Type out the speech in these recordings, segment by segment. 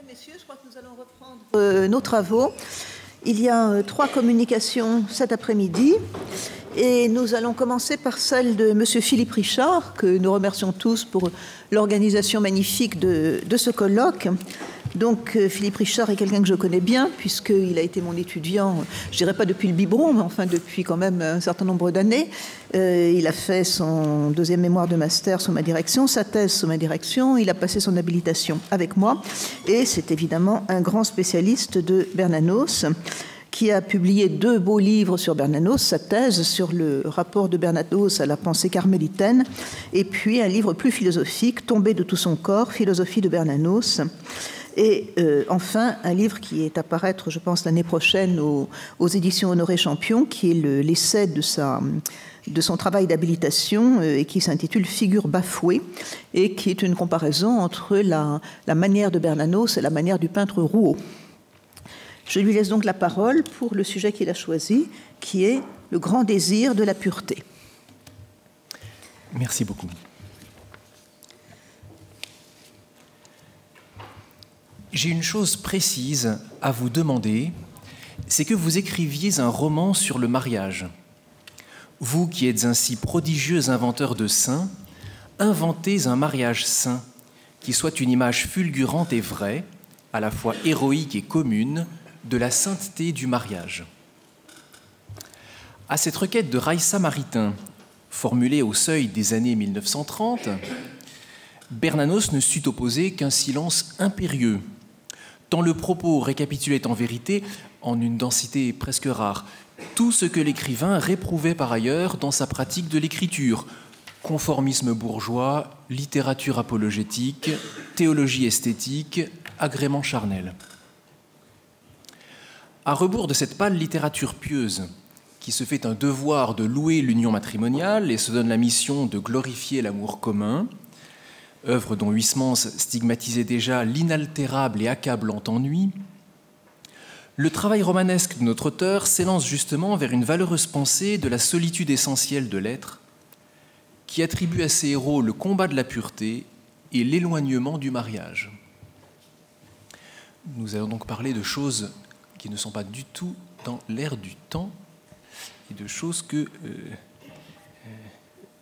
Mesdames, Messieurs, je crois que nous allons reprendre nos travaux. Il y a 3 communications cet après-midi et nous allons commencer par celle de M. Philippe Richard, que nous remercions tous pour l'organisation magnifique de ce colloque. Donc Philippe Richard est quelqu'un que je connais bien puisqu'il a été mon étudiant, je dirais pas depuis le biberon, mais enfin depuis quand même un certain nombre d'années. Il a fait son 2e mémoire de master sous ma direction, sa thèse sous ma direction, il a passé son habilitation avec moi et c'est évidemment un grand spécialiste de Bernanos qui a publié 2 beaux livres sur Bernanos, sa thèse sur le rapport de Bernanos à la pensée carmélitaine et puis un livre plus philosophique, Tombé de tout son corps, philosophie de Bernanos. Et enfin, un livre qui est à paraître, je pense, l'année prochaine aux éditions Honoré Champion, qui est l'essai de son travail d'habilitation et qui s'intitule Figure bafouée et qui est une comparaison entre la manière de Bernanos et la manière du peintre Rouault. Je lui laisse donc la parole pour le sujet qu'il a choisi, qui est le grand désir de la pureté. Merci beaucoup. J'ai une chose précise à vous demander, c'est que vous écriviez un roman sur le mariage. Vous qui êtes un si prodigieux inventeur de saints, inventez un mariage saint qui soit une image fulgurante et vraie, à la fois héroïque et commune, de la sainteté du mariage. À cette requête de Raissa Maritain, formulée au seuil des années 1930, Bernanos ne sut opposer qu'un silence impérieux, tant le propos récapitulait en vérité, en une densité presque rare, tout ce que l'écrivain réprouvait par ailleurs dans sa pratique de l'écriture: conformisme bourgeois, littérature apologétique, théologie esthétique, agrément charnel. À rebours de cette pâle littérature pieuse, qui se fait un devoir de louer l'union matrimoniale et se donne la mission de glorifier l'amour commun, œuvre dont Huysmans stigmatisait déjà l'inaltérable et accablant ennui, le travail romanesque de notre auteur s'élance justement vers une valeureuse pensée de la solitude essentielle de l'être, qui attribue à ses héros le combat de la pureté et l'éloignement du mariage. Nous allons donc parler de choses qui ne sont pas du tout dans l'air du temps et de choses que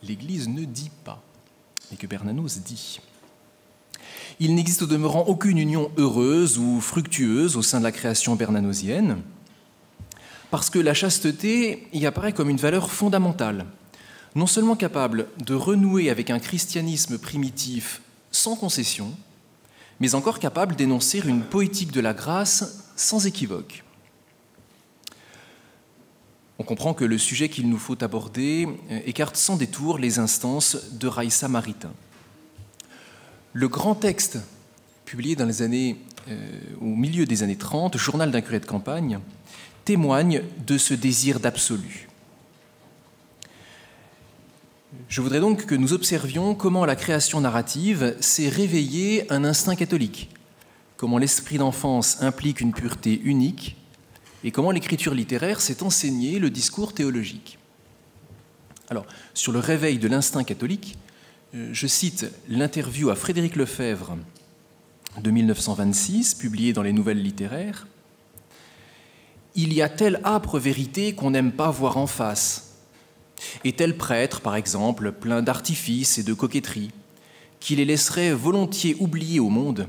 l'Église ne dit pas, et que Bernanos dit. Il n'existe au demeurant aucune union heureuse ou fructueuse au sein de la création bernanosienne, parce que la chasteté y apparaît comme une valeur fondamentale, non seulement capable de renouer avec un christianisme primitif sans concession, mais encore capable d'énoncer une poétique de la grâce sans équivoque. On comprend que le sujet qu'il nous faut aborder écarte sans détour les instances de Raissa Maritain. Le grand texte, publié dans les années, au milieu des années 30, Journal d'un curé de campagne, témoigne de ce désir d'absolu. Je voudrais donc que nous observions comment la création narrative s'est réveillée un instinct catholique, comment l'esprit d'enfance implique une pureté unique, et comment l'écriture littéraire s'est enseignée le discours théologique. Alors, sur le réveil de l'instinct catholique, je cite l'interview à Frédéric Lefebvre de 1926, publiée dans les Nouvelles littéraires. « Il y a telle âpre vérité qu'on n'aime pas voir en face, et tel prêtre, par exemple, plein d'artifices et de coquetterie, qui les laisserait volontiers oublier au monde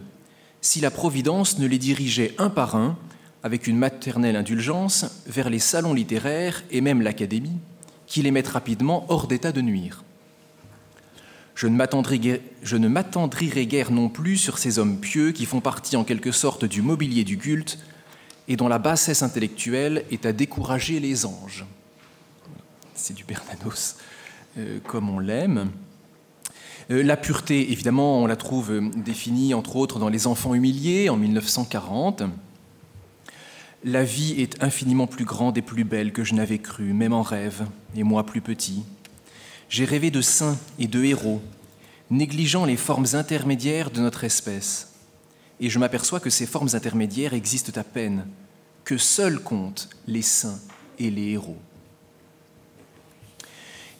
si la Providence ne les dirigeait un par un, avec une maternelle indulgence, vers les salons littéraires et même l'Académie, qui les mettent rapidement hors d'état de nuire. Je ne m'attendrirai guère non plus sur ces hommes pieux qui font partie en quelque sorte du mobilier du culte et dont la bassesse intellectuelle est à décourager les anges. » C'est du Bernanos comme on l'aime. La pureté, évidemment, on la trouve définie entre autres dans Les Enfants humiliés en 1940. La vie est infiniment plus grande et plus belle que je n'avais cru, même en rêve, et moi plus petit. J'ai rêvé de saints et de héros, négligeant les formes intermédiaires de notre espèce. Et je m'aperçois que ces formes intermédiaires existent à peine, que seuls comptent les saints et les héros.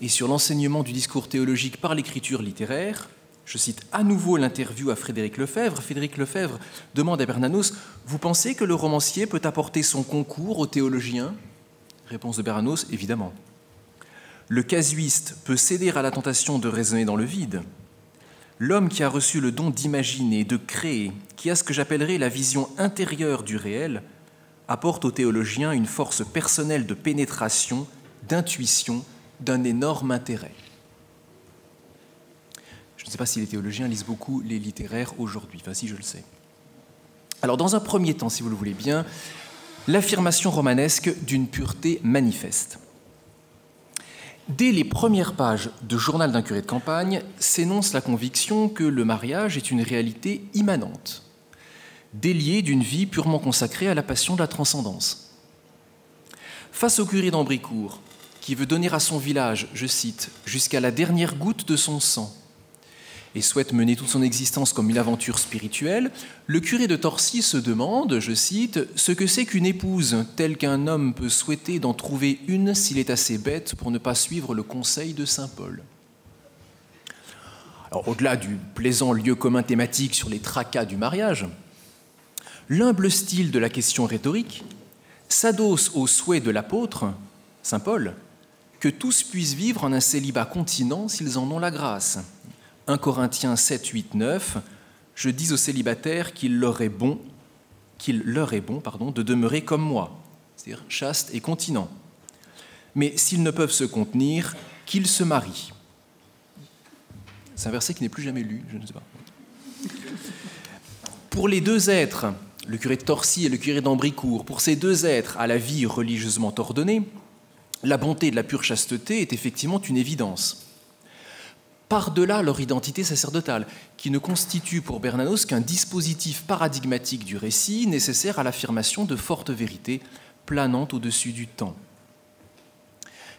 Et sur l'enseignement du discours théologique par l'écriture littéraire, Je cite à nouveau l'interview à Frédéric Lefebvre. Frédéric Lefebvre demande à Bernanos « Vous pensez que le romancier peut apporter son concours aux théologiens ?» Réponse de Bernanos « Évidemment. » Le casuiste peut céder à la tentation de raisonner dans le vide. L'homme qui a reçu le don d'imaginer, de créer, qui a ce que j'appellerais la vision intérieure du réel, apporte aux théologiens une force personnelle de pénétration, d'intuition, d'un énorme intérêt. Je ne sais pas si les théologiens lisent beaucoup les littéraires aujourd'hui, enfin si je le sais. Alors dans un premier temps, si vous le voulez bien, l'affirmation romanesque d'une pureté manifeste. Dès les premières pages de Journal d'un curé de campagne, s'énonce la conviction que le mariage est une réalité immanente, déliée d'une vie purement consacrée à la passion de la transcendance. Face au curé d'Ambricourt, qui veut donner à son village, je cite, « jusqu'à la dernière goutte de son sang », et souhaite mener toute son existence comme une aventure spirituelle, le curé de Torcy se demande, je cite, « ce que c'est qu'une épouse, telle qu'un homme peut souhaiter d'en trouver une s'il est assez bête pour ne pas suivre le conseil de saint Paul. » Alors, au-delà du plaisant lieu commun thématique sur les tracas du mariage, l'humble style de la question rhétorique s'adosse au souhait de l'apôtre, saint Paul, que tous puissent vivre en un célibat continent s'ils en ont la grâce. 1 Corinthiens 7, 8, 9, je dis aux célibataires qu'il leur est bon, de demeurer comme moi, c'est-à-dire chaste et continent. Mais s'ils ne peuvent se contenir, qu'ils se marient. C'est un verset qui n'est plus jamais lu, je ne sais pas. Pour les deux êtres, le curé de Torcy et le curé d'Ambricourt, pour ces deux êtres à la vie religieusement ordonnée, la bonté de la pure chasteté est effectivement une évidence. Par-delà leur identité sacerdotale, qui ne constitue pour Bernanos qu'un dispositif paradigmatique du récit nécessaire à l'affirmation de fortes vérités planant au-dessus du temps.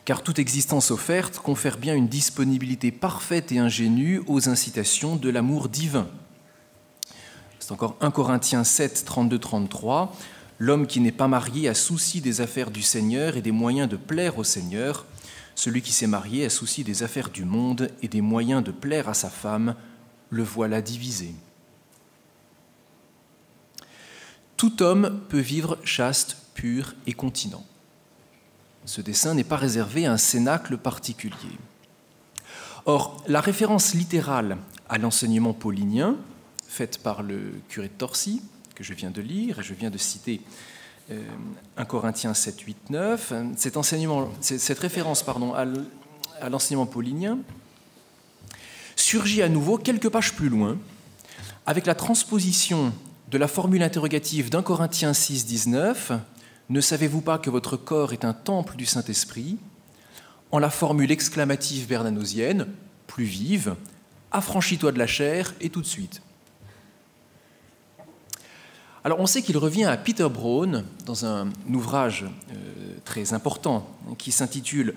Car toute existence offerte confère bien une disponibilité parfaite et ingénue aux incitations de l'amour divin. C'est encore 1 Corinthiens 7, 32-33. L'homme qui n'est pas marié a souci des affaires du Seigneur et des moyens de plaire au Seigneur. Celui qui s'est marié a souci des affaires du monde et des moyens de plaire à sa femme, le voilà divisé. Tout homme peut vivre chaste, pur et continent. Ce dessein n'est pas réservé à un cénacle particulier. Or, la référence littérale à l'enseignement paulinien, faite par le curé de Torcy, que je viens de lire, et je viens de citer 1 Corinthiens 7, 8, 9, cette référence à l'enseignement paulinien surgit à nouveau quelques pages plus loin avec la transposition de la formule interrogative d'1 Corinthiens 6, 19 « Ne savez-vous pas que votre corps est un temple du Saint-Esprit » en la formule exclamative bernanosienne, plus vive « Affranchis-toi de la chair et tout de suite ». Alors on sait qu'il revient à Peter Brown dans un ouvrage très important qui s'intitule,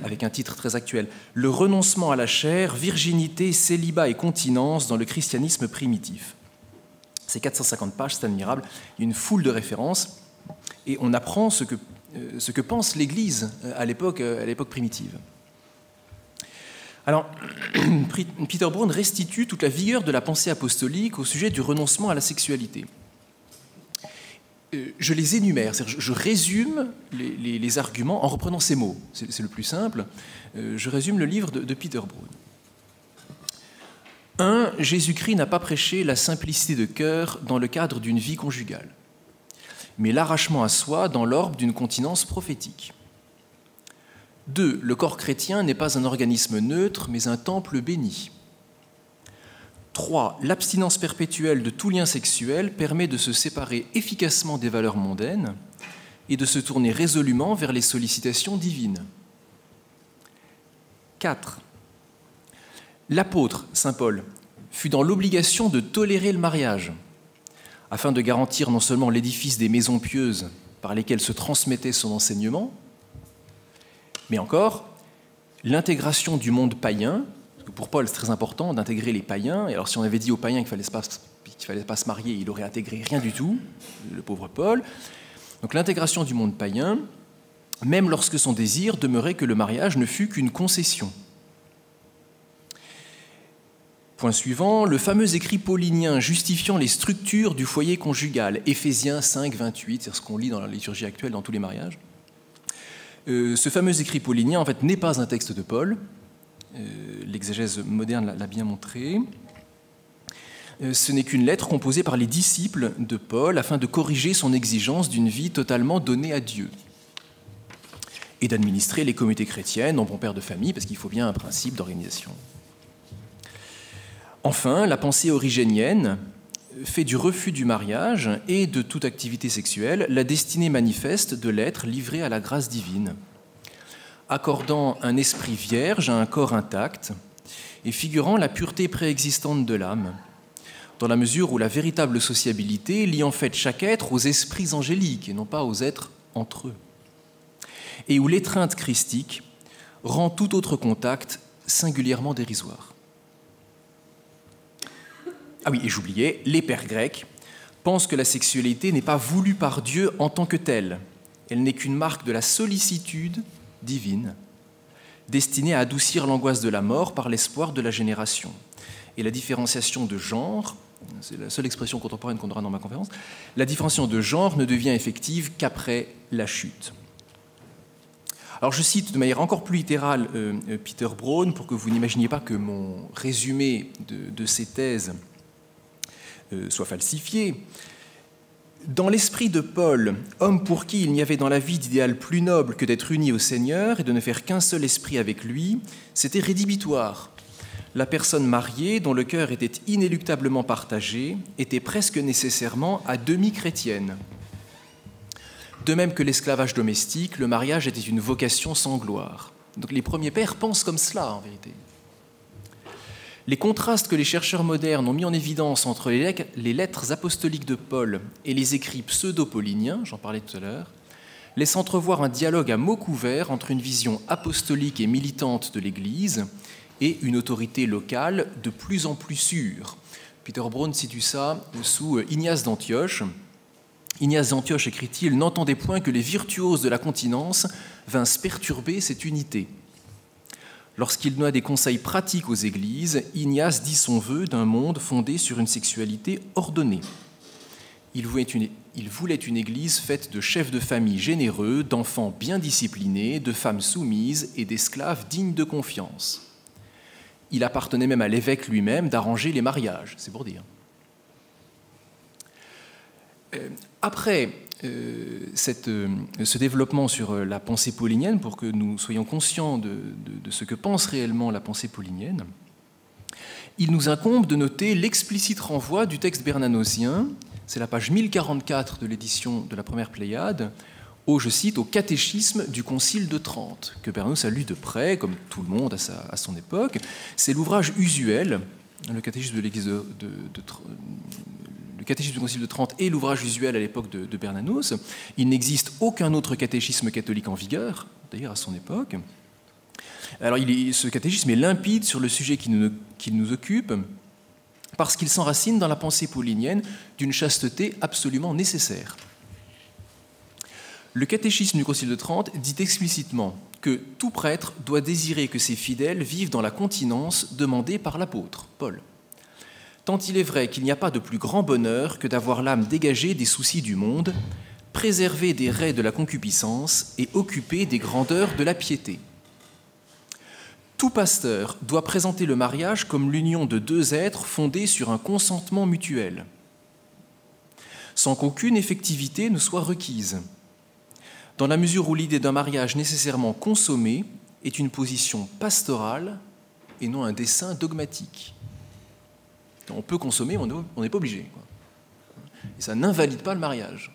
avec un titre très actuel, « Le renoncement à la chair, virginité, célibat et continence dans le christianisme primitif ». C'est 450 pages, c'est admirable, il y a une foule de références et on apprend ce que pense l'Église à l'époque primitive. Alors, Peter Brown restitue toute la vigueur de la pensée apostolique au sujet du renoncement à la sexualité. Je les énumère, je résume les arguments en reprenant ces mots. C'est le plus simple. Je résume le livre de Peter Brown. 1. Jésus-Christ n'a pas prêché la simplicité de cœur dans le cadre d'une vie conjugale, mais l'arrachement à soi dans l'orbe d'une continence prophétique. 2. Le corps chrétien n'est pas un organisme neutre, mais un temple béni. 3. L'abstinence perpétuelle de tout lien sexuel permet de se séparer efficacement des valeurs mondaines et de se tourner résolument vers les sollicitations divines. 4. L'apôtre, saint Paul, fut dans l'obligation de tolérer le mariage, afin de garantir non seulement l'édifice des maisons pieuses par lesquelles se transmettait son enseignement, mais encore l'intégration du monde païen, parce que pour Paul c'est très important d'intégrer les païens, et alors si on avait dit aux païens qu'il ne fallait pas se marier, il aurait intégré rien du tout, le pauvre Paul. Donc l'intégration du monde païen, même lorsque son désir demeurait que le mariage ne fût qu'une concession. Point suivant, le fameux écrit paulinien justifiant les structures du foyer conjugal, Éphésiens 5, 28, c'est ce qu'on lit dans la liturgie actuelle dans tous les mariages. Ce fameux écrit paulinien, en fait, n'est pas un texte de Paul. L'exégèse moderne l'a bien montré. Ce n'est qu'une lettre composée par les disciples de Paul afin de corriger son exigence d'une vie totalement donnée à Dieu et d'administrer les communautés chrétiennes en bon père de famille, parce qu'il faut bien un principe d'organisation. Enfin, la pensée origénienne fait du refus du mariage et de toute activité sexuelle la destinée manifeste de l'être livré à la grâce divine, accordant un esprit vierge à un corps intact et figurant la pureté préexistante de l'âme, dans la mesure où la véritable sociabilité lie en fait chaque être aux esprits angéliques et non pas aux êtres entre eux, et où l'étreinte christique rend tout autre contact singulièrement dérisoire. Ah oui, et j'oubliais, les pères grecs pensent que la sexualité n'est pas voulue par Dieu en tant que telle. Elle n'est qu'une marque de la sollicitude divine, destinée à adoucir l'angoisse de la mort par l'espoir de la génération. Et la différenciation de genre, c'est la seule expression contemporaine qu'on aura dans ma conférence, la différenciation de genre ne devient effective qu'après la chute. Alors je cite de manière encore plus littérale Peter Braun pour que vous n'imaginiez pas que mon résumé de ces thèses soit falsifié. Dans l'esprit de Paul, homme pour qui il n'y avait dans la vie d'idéal plus noble que d'être uni au Seigneur et de ne faire qu'un seul esprit avec lui, c'était rédhibitoire. La personne mariée, dont le cœur était inéluctablement partagé, était presque nécessairement à demi chrétienne. De même que l'esclavage domestique, le mariage était une vocation sans gloire. Donc les premiers pères pensent comme cela, en vérité. Les contrastes que les chercheurs modernes ont mis en évidence entre les lettres apostoliques de Paul et les écrits pseudo-pauliniens, j'en parlais tout à l'heure, laissent entrevoir un dialogue à mots couverts entre une vision apostolique et militante de l'Église et une autorité locale de plus en plus sûre. Peter Braun situe ça sous Ignace d'Antioche. Ignace d'Antioche, écrit-il, n'entendait point que les virtuoses de la continence vinssent perturber cette unité. Lorsqu'il donna des conseils pratiques aux églises, Ignace dit son vœu d'un monde fondé sur une sexualité ordonnée. Il voulait une église faite de chefs de famille généreux, d'enfants bien disciplinés, de femmes soumises et d'esclaves dignes de confiance. Il appartenait même à l'évêque lui-même d'arranger les mariages, c'est pour dire. Après ce développement sur la pensée paulinienne, pour que nous soyons conscients de ce que pense réellement la pensée paulinienne, il nous incombe de noter l'explicite renvoi du texte bernanosien, c'est la page 1044 de l'édition de la première Pléiade, je cite, au catéchisme du Concile de Trente, que Bernanos a lu de près, comme tout le monde à son époque. C'est l'ouvrage usuel, le catéchisme de l'Église le catéchisme du Concile de Trente est l'ouvrage usuel à l'époque de Bernanos. Il n'existe aucun autre catéchisme catholique en vigueur, d'ailleurs à son époque. Alors ce catéchisme est limpide sur le sujet qui nous occupe, parce qu'il s'enracine dans la pensée paulinienne d'une chasteté absolument nécessaire. Le catéchisme du Concile de Trente dit explicitement que tout prêtre doit désirer que ses fidèles vivent dans la continence demandée par l'apôtre, Paul. Tant il est vrai qu'il n'y a pas de plus grand bonheur que d'avoir l'âme dégagée des soucis du monde, préservée des raies de la concupiscence et occupée des grandeurs de la piété. Tout pasteur doit présenter le mariage comme l'union de deux êtres fondés sur un consentement mutuel, sans qu'aucune effectivité ne soit requise, dans la mesure où l'idée d'un mariage nécessairement consommé est une position pastorale et non un dessein dogmatique. On peut consommer, on n'est pas obligé. Et ça n'invalide pas le mariage.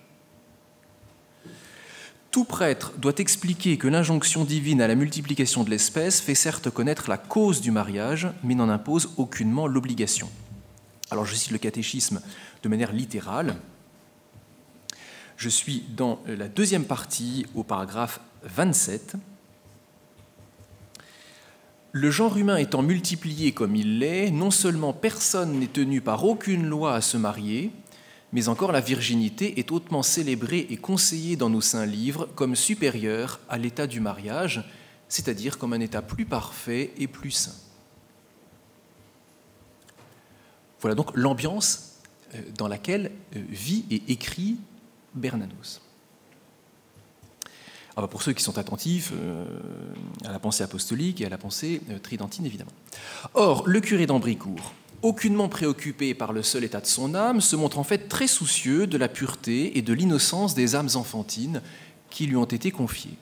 Tout prêtre doit expliquer que l'injonction divine à la multiplication de l'espèce fait certes connaître la cause du mariage, mais n'en impose aucunement l'obligation. Alors je cite le catéchisme de manière littérale. Je suis dans la deuxième partie, au paragraphe 27. Le genre humain étant multiplié comme il l'est, non seulement personne n'est tenu par aucune loi à se marier, mais encore la virginité est hautement célébrée et conseillée dans nos saints livres comme supérieure à l'état du mariage, c'est-à-dire comme un état plus parfait et plus saint. Voilà donc l'ambiance dans laquelle vit et écrit Bernanos. Alors pour ceux qui sont attentifs à la pensée apostolique et à la pensée tridentine, évidemment. Or, le curé d'Ambricourt, aucunement préoccupé par le seul état de son âme, se montre en fait très soucieux de la pureté et de l'innocence des âmes enfantines qui lui ont été confiées.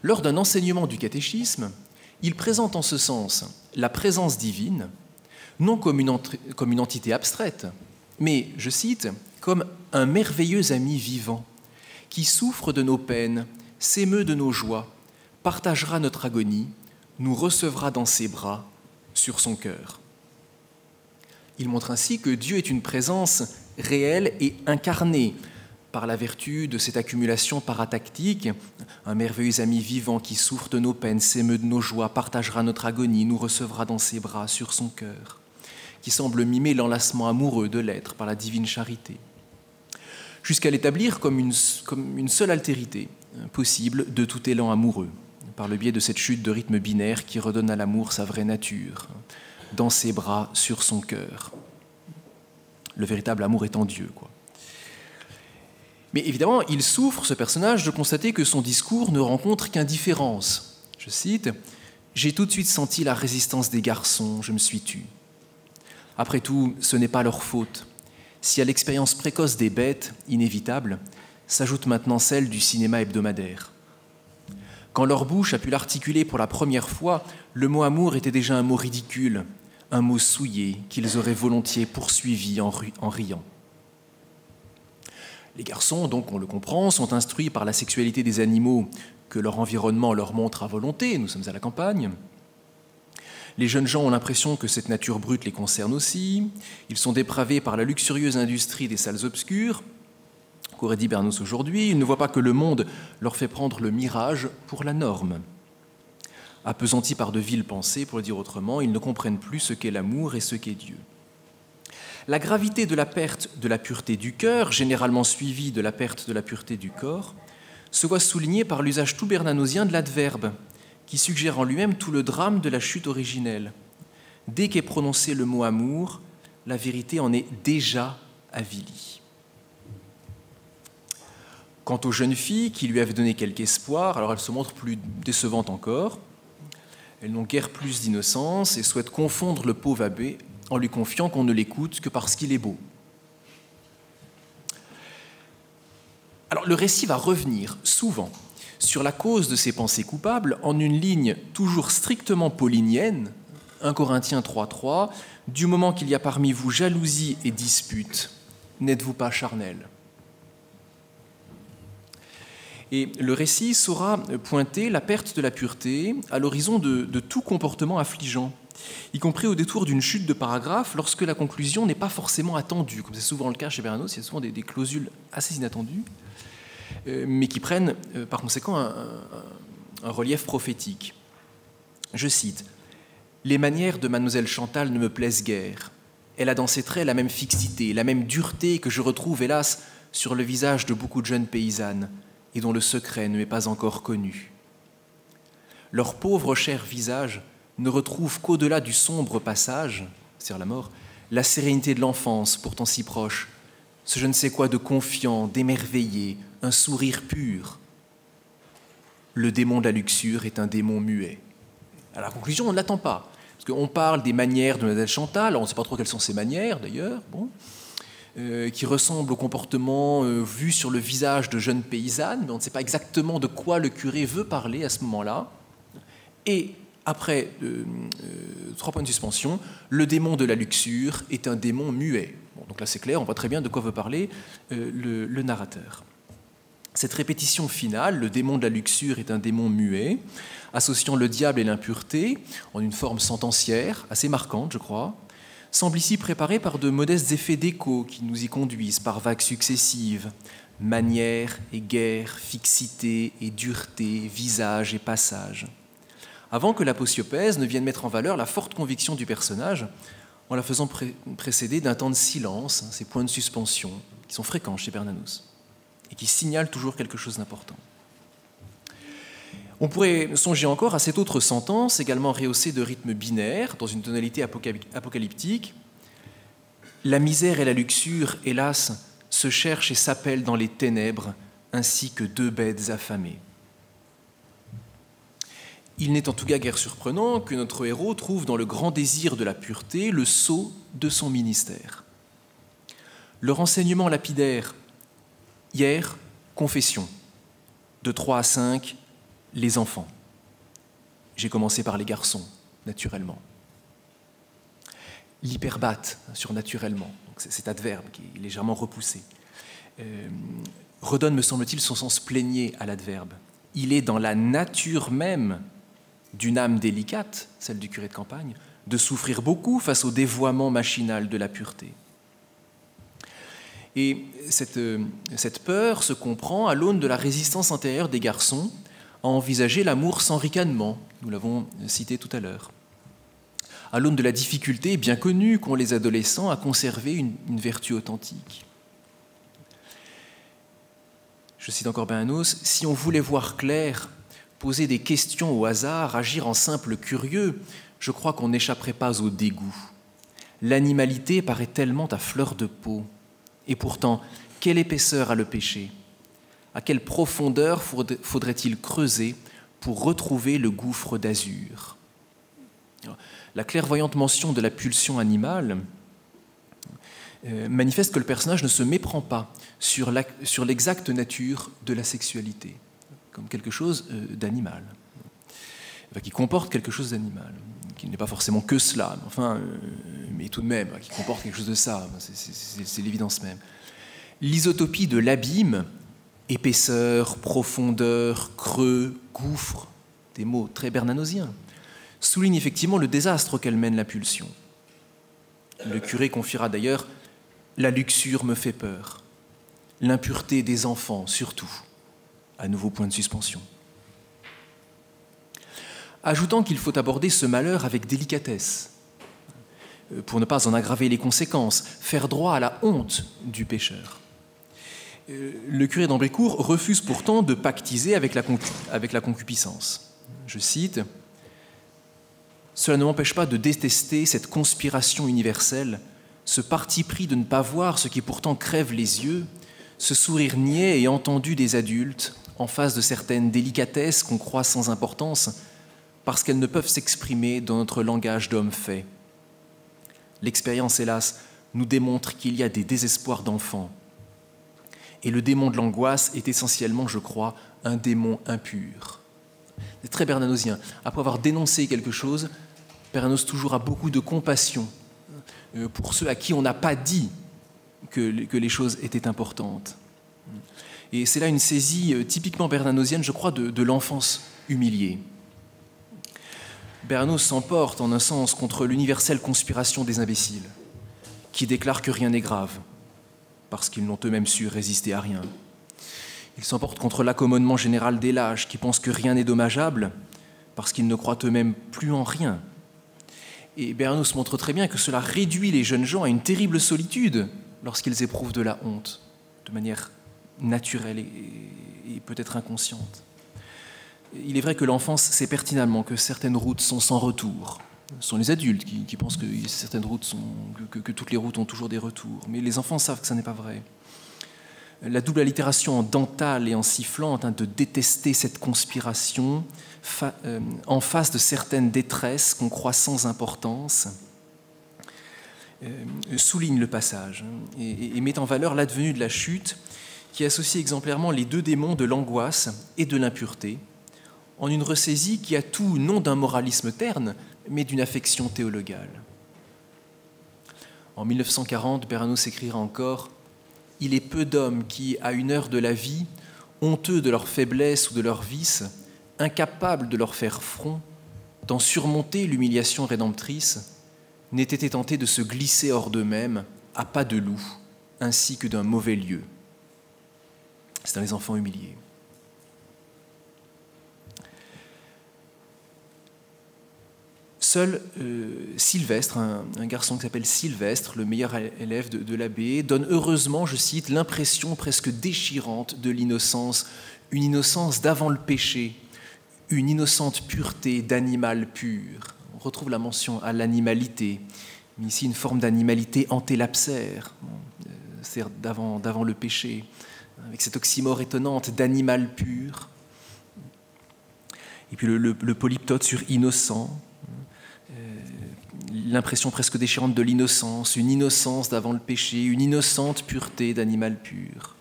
Lors d'un enseignement du catéchisme, il présente en ce sens la présence divine, non comme une entité abstraite, mais, je cite, comme un merveilleux ami vivant, qui souffre de nos peines, s'émeut de nos joies, partagera notre agonie, nous recevra dans ses bras, sur son cœur. Il montre ainsi que Dieu est une présence réelle et incarnée par la vertu de cette accumulation paratactique, un merveilleux ami vivant qui souffre de nos peines, s'émeut de nos joies, partagera notre agonie, nous recevra dans ses bras, sur son cœur, qui semble mimer l'enlacement amoureux de l'être par la divine charité, jusqu'à l'établir comme une seule altérité possible de tout élan amoureux, par le biais de cette chute de rythme binaire qui redonne à l'amour sa vraie nature, dans ses bras, sur son cœur. Le véritable amour étant Dieu, quoi. Mais évidemment, il souffre, ce personnage, de constater que son discours ne rencontre qu'indifférence. Je cite, « J'ai tout de suite senti la résistance des garçons, je me suis tu. Après tout, ce n'est pas leur faute. Si à l'expérience précoce des bêtes, inévitable, s'ajoute maintenant celle du cinéma hebdomadaire. Quand leur bouche a pu l'articuler pour la première fois, le mot amour était déjà un mot ridicule, un mot souillé qu'ils auraient volontiers poursuivi en riant. Les garçons, donc on le comprend, sont instruits par la sexualité des animaux que leur environnement leur montre à volonté, nous sommes à la campagne. Les jeunes gens ont l'impression que cette nature brute les concerne aussi, ils sont dépravés par la luxurieuse industrie des salles obscures, qu'aurait dit Bernanos aujourd'hui, ils ne voient pas que le monde leur fait prendre le mirage pour la norme. Appesantis par de viles pensées, pour le dire autrement, ils ne comprennent plus ce qu'est l'amour et ce qu'est Dieu. La gravité de la perte de la pureté du cœur, généralement suivie de la perte de la pureté du corps, se voit soulignée par l'usage tout bernanosien de l'adverbe, qui suggère en lui-même tout le drame de la chute originelle. Dès qu'est prononcé le mot amour, la vérité en est déjà avilie. Quant aux jeunes filles qui lui avaient donné quelque espoir, alors elles se montrent plus décevantes encore. Elles n'ont guère plus d'innocence et souhaitent confondre le pauvre abbé en lui confiant qu'on ne l'écoute que parce qu'il est beau. Alors le récit va revenir souvent sur la cause de ces pensées coupables en une ligne toujours strictement paulinienne, 1 Corinthiens 3.3, « Du moment qu'il y a parmi vous jalousie et dispute, n'êtes-vous pas charnel ?» Et le récit saura pointer la perte de la pureté à l'horizon de tout comportement affligeant, y compris au détour d'une chute de paragraphe lorsque la conclusion n'est pas forcément attendue. Comme c'est souvent le cas chez Bernanos, il y a souvent des clausules assez inattendues, mais qui prennent par conséquent un relief prophétique. Je cite, « Les manières de mademoiselle Chantal ne me plaisent guère. Elle a dans ses traits la même fixité, la même dureté que je retrouve, hélas, sur le visage de beaucoup de jeunes paysannes, et dont le secret ne m'est pas encore connu. Leur pauvre cher visage ne retrouve qu'au-delà du sombre passage, c'est-à-dire la mort, la sérénité de l'enfance, pourtant si proche, ce je ne sais quoi de confiant, d'émerveillé, un sourire pur. Le démon de la luxure est un démon muet. » À la conclusion, on ne l'attend pas, parce qu'on parle des manières de Mademoiselle Chantal, on ne sait pas trop quelles sont ses manières d'ailleurs, bon, qui ressemble au comportement vu sur le visage de jeunes paysannes, mais on ne sait pas exactement de quoi le curé veut parler à ce moment-là. Et après 3 points de suspension, le démon de la luxure est un démon muet. Bon, donc là c'est clair, on voit très bien de quoi veut parler le narrateur. Cette répétition finale, le démon de la luxure est un démon muet, associant le diable et l'impureté en une forme sentencière, assez marquante je crois, semble ici préparé par de modestes effets d'écho qui nous y conduisent par vagues successives, manière et guerre, fixité et dureté, visage et passage, avant que l'aposiopèse ne vienne mettre en valeur la forte conviction du personnage en la faisant précéder d'un temps de silence, ces points de suspension qui sont fréquents chez Bernanos et qui signalent toujours quelque chose d'important. On pourrait songer encore à cette autre sentence, également rehaussée de rythme binaire, dans une tonalité apocalyptique. La misère et la luxure, hélas, se cherchent et s'appellent dans les ténèbres, ainsi que deux bêtes affamées. Il n'est en tout cas guère surprenant que notre héros trouve dans le grand désir de la pureté le sceau de son ministère. Le renseignement lapidaire, hier, confession. De 3 à 5, les enfants. J'ai commencé par les garçons, naturellement. L'hyperbate, surnaturellement, donc cet adverbe qui est légèrement repoussé, redonne, me semble-t-il, son sens plénier à l'adverbe. Il est dans la nature même d'une âme délicate, celle du curé de campagne, de souffrir beaucoup face au dévoiement machinal de la pureté. Et cette peur se comprend à l'aune de la résistance intérieure des garçons à envisager l'amour sans ricanement, nous l'avons cité tout à l'heure, à l'aune de la difficulté bien connue qu'ont les adolescents à conserver une vertu authentique. Je cite encore Bernanos, « Si on voulait voir clair, poser des questions au hasard, agir en simple curieux, je crois qu'on n'échapperait pas au dégoût. L'animalité paraît tellement à fleur de peau. Et pourtant, quelle épaisseur a le péché? À quelle profondeur faudrait-il creuser pour retrouver le gouffre d'azur ?» La clairvoyante mention de la pulsion animale manifeste que le personnage ne se méprend pas sur l'exacte nature de la sexualité, comme quelque chose d'animal, enfin, qui comporte quelque chose d'animal, qui n'est pas forcément que cela, mais tout de même, qui comporte quelque chose de ça, c'est l'évidence même. L'isotopie de l'abîme, épaisseur, profondeur, creux, gouffre, des mots très bernanosiens, souligne effectivement le désastre auquel mène la pulsion. Le curé confiera d'ailleurs « La luxure me fait peur, l'impureté des enfants surtout », à nouveau point de suspension. Ajoutant qu'il faut aborder ce malheur avec délicatesse, pour ne pas en aggraver les conséquences, faire droit à la honte du pécheur. Le curé d'Ambrécourt refuse pourtant de pactiser avec la concupiscence. Je cite, « Cela ne m'empêche pas de détester cette conspiration universelle, ce parti pris de ne pas voir ce qui pourtant crève les yeux, ce sourire niais et entendu des adultes en face de certaines délicatesses qu'on croit sans importance parce qu'elles ne peuvent s'exprimer dans notre langage d'homme fait. L'expérience, hélas, nous démontre qu'il y a des désespoirs d'enfants. Et le démon de l'angoisse est essentiellement, je crois, un démon impur. » C'est très bernanosien. Après avoir dénoncé quelque chose, Bernanos toujours a beaucoup de compassion pour ceux à qui on n'a pas dit que les choses étaient importantes. Et c'est là une saisie typiquement bernanosienne, je crois, de l'enfance humiliée. Bernanos s'emporte en un sens contre l'universelle conspiration des imbéciles, qui déclarent que rien n'est grave, parce qu'ils n'ont eux-mêmes su résister à rien. Il s'emporte contre l'accommodement général des lâches, qui pensent que rien n'est dommageable, parce qu'ils ne croient eux-mêmes plus en rien. Et Bernanos montre très bien que cela réduit les jeunes gens à une terrible solitude lorsqu'ils éprouvent de la honte, de manière naturelle et peut-être inconsciente. Il est vrai que l'enfance sait pertinemment que certaines routes sont sans retour. Ce sont les adultes qui pensent que certaines routes que toutes les routes ont toujours des retours. Mais les enfants savent que ça n'est pas vrai. La double allitération en dentale et en sifflante de détester cette conspiration en face de certaines détresses qu'on croit sans importance souligne le passage et met en valeur l'advenue de la chute qui associe exemplairement les deux démons de l'angoisse et de l'impureté en une ressaisie qui a tout non d'un moralisme terne, mais d'une affection théologale. En 1940, Bernanos écrira encore « Il est peu d'hommes qui, à une heure de la vie, honteux de leur faiblesse ou de leur vice, incapables de leur faire front, d'en surmonter l'humiliation rédemptrice, n'aient été tentés de se glisser hors d'eux-mêmes, à pas de loup, ainsi que d'un mauvais lieu. » C'est dans les enfants humiliés. Seul Sylvestre, un garçon qui s'appelle Sylvestre, le meilleur élève de l'abbé, donne heureusement, je cite, l'impression presque déchirante de l'innocence, une innocence d'avant le péché, une innocente pureté d'animal pur. On retrouve la mention à l'animalité mais ici une forme d'animalité antélapsaire, c'est d'avant le péché, avec cette oxymore étonnante d'animal pur. Et puis le polyptote sur innocent, l'impression presque déchirante de l'innocence, une innocence d'avant le péché, une innocente pureté d'animal pur.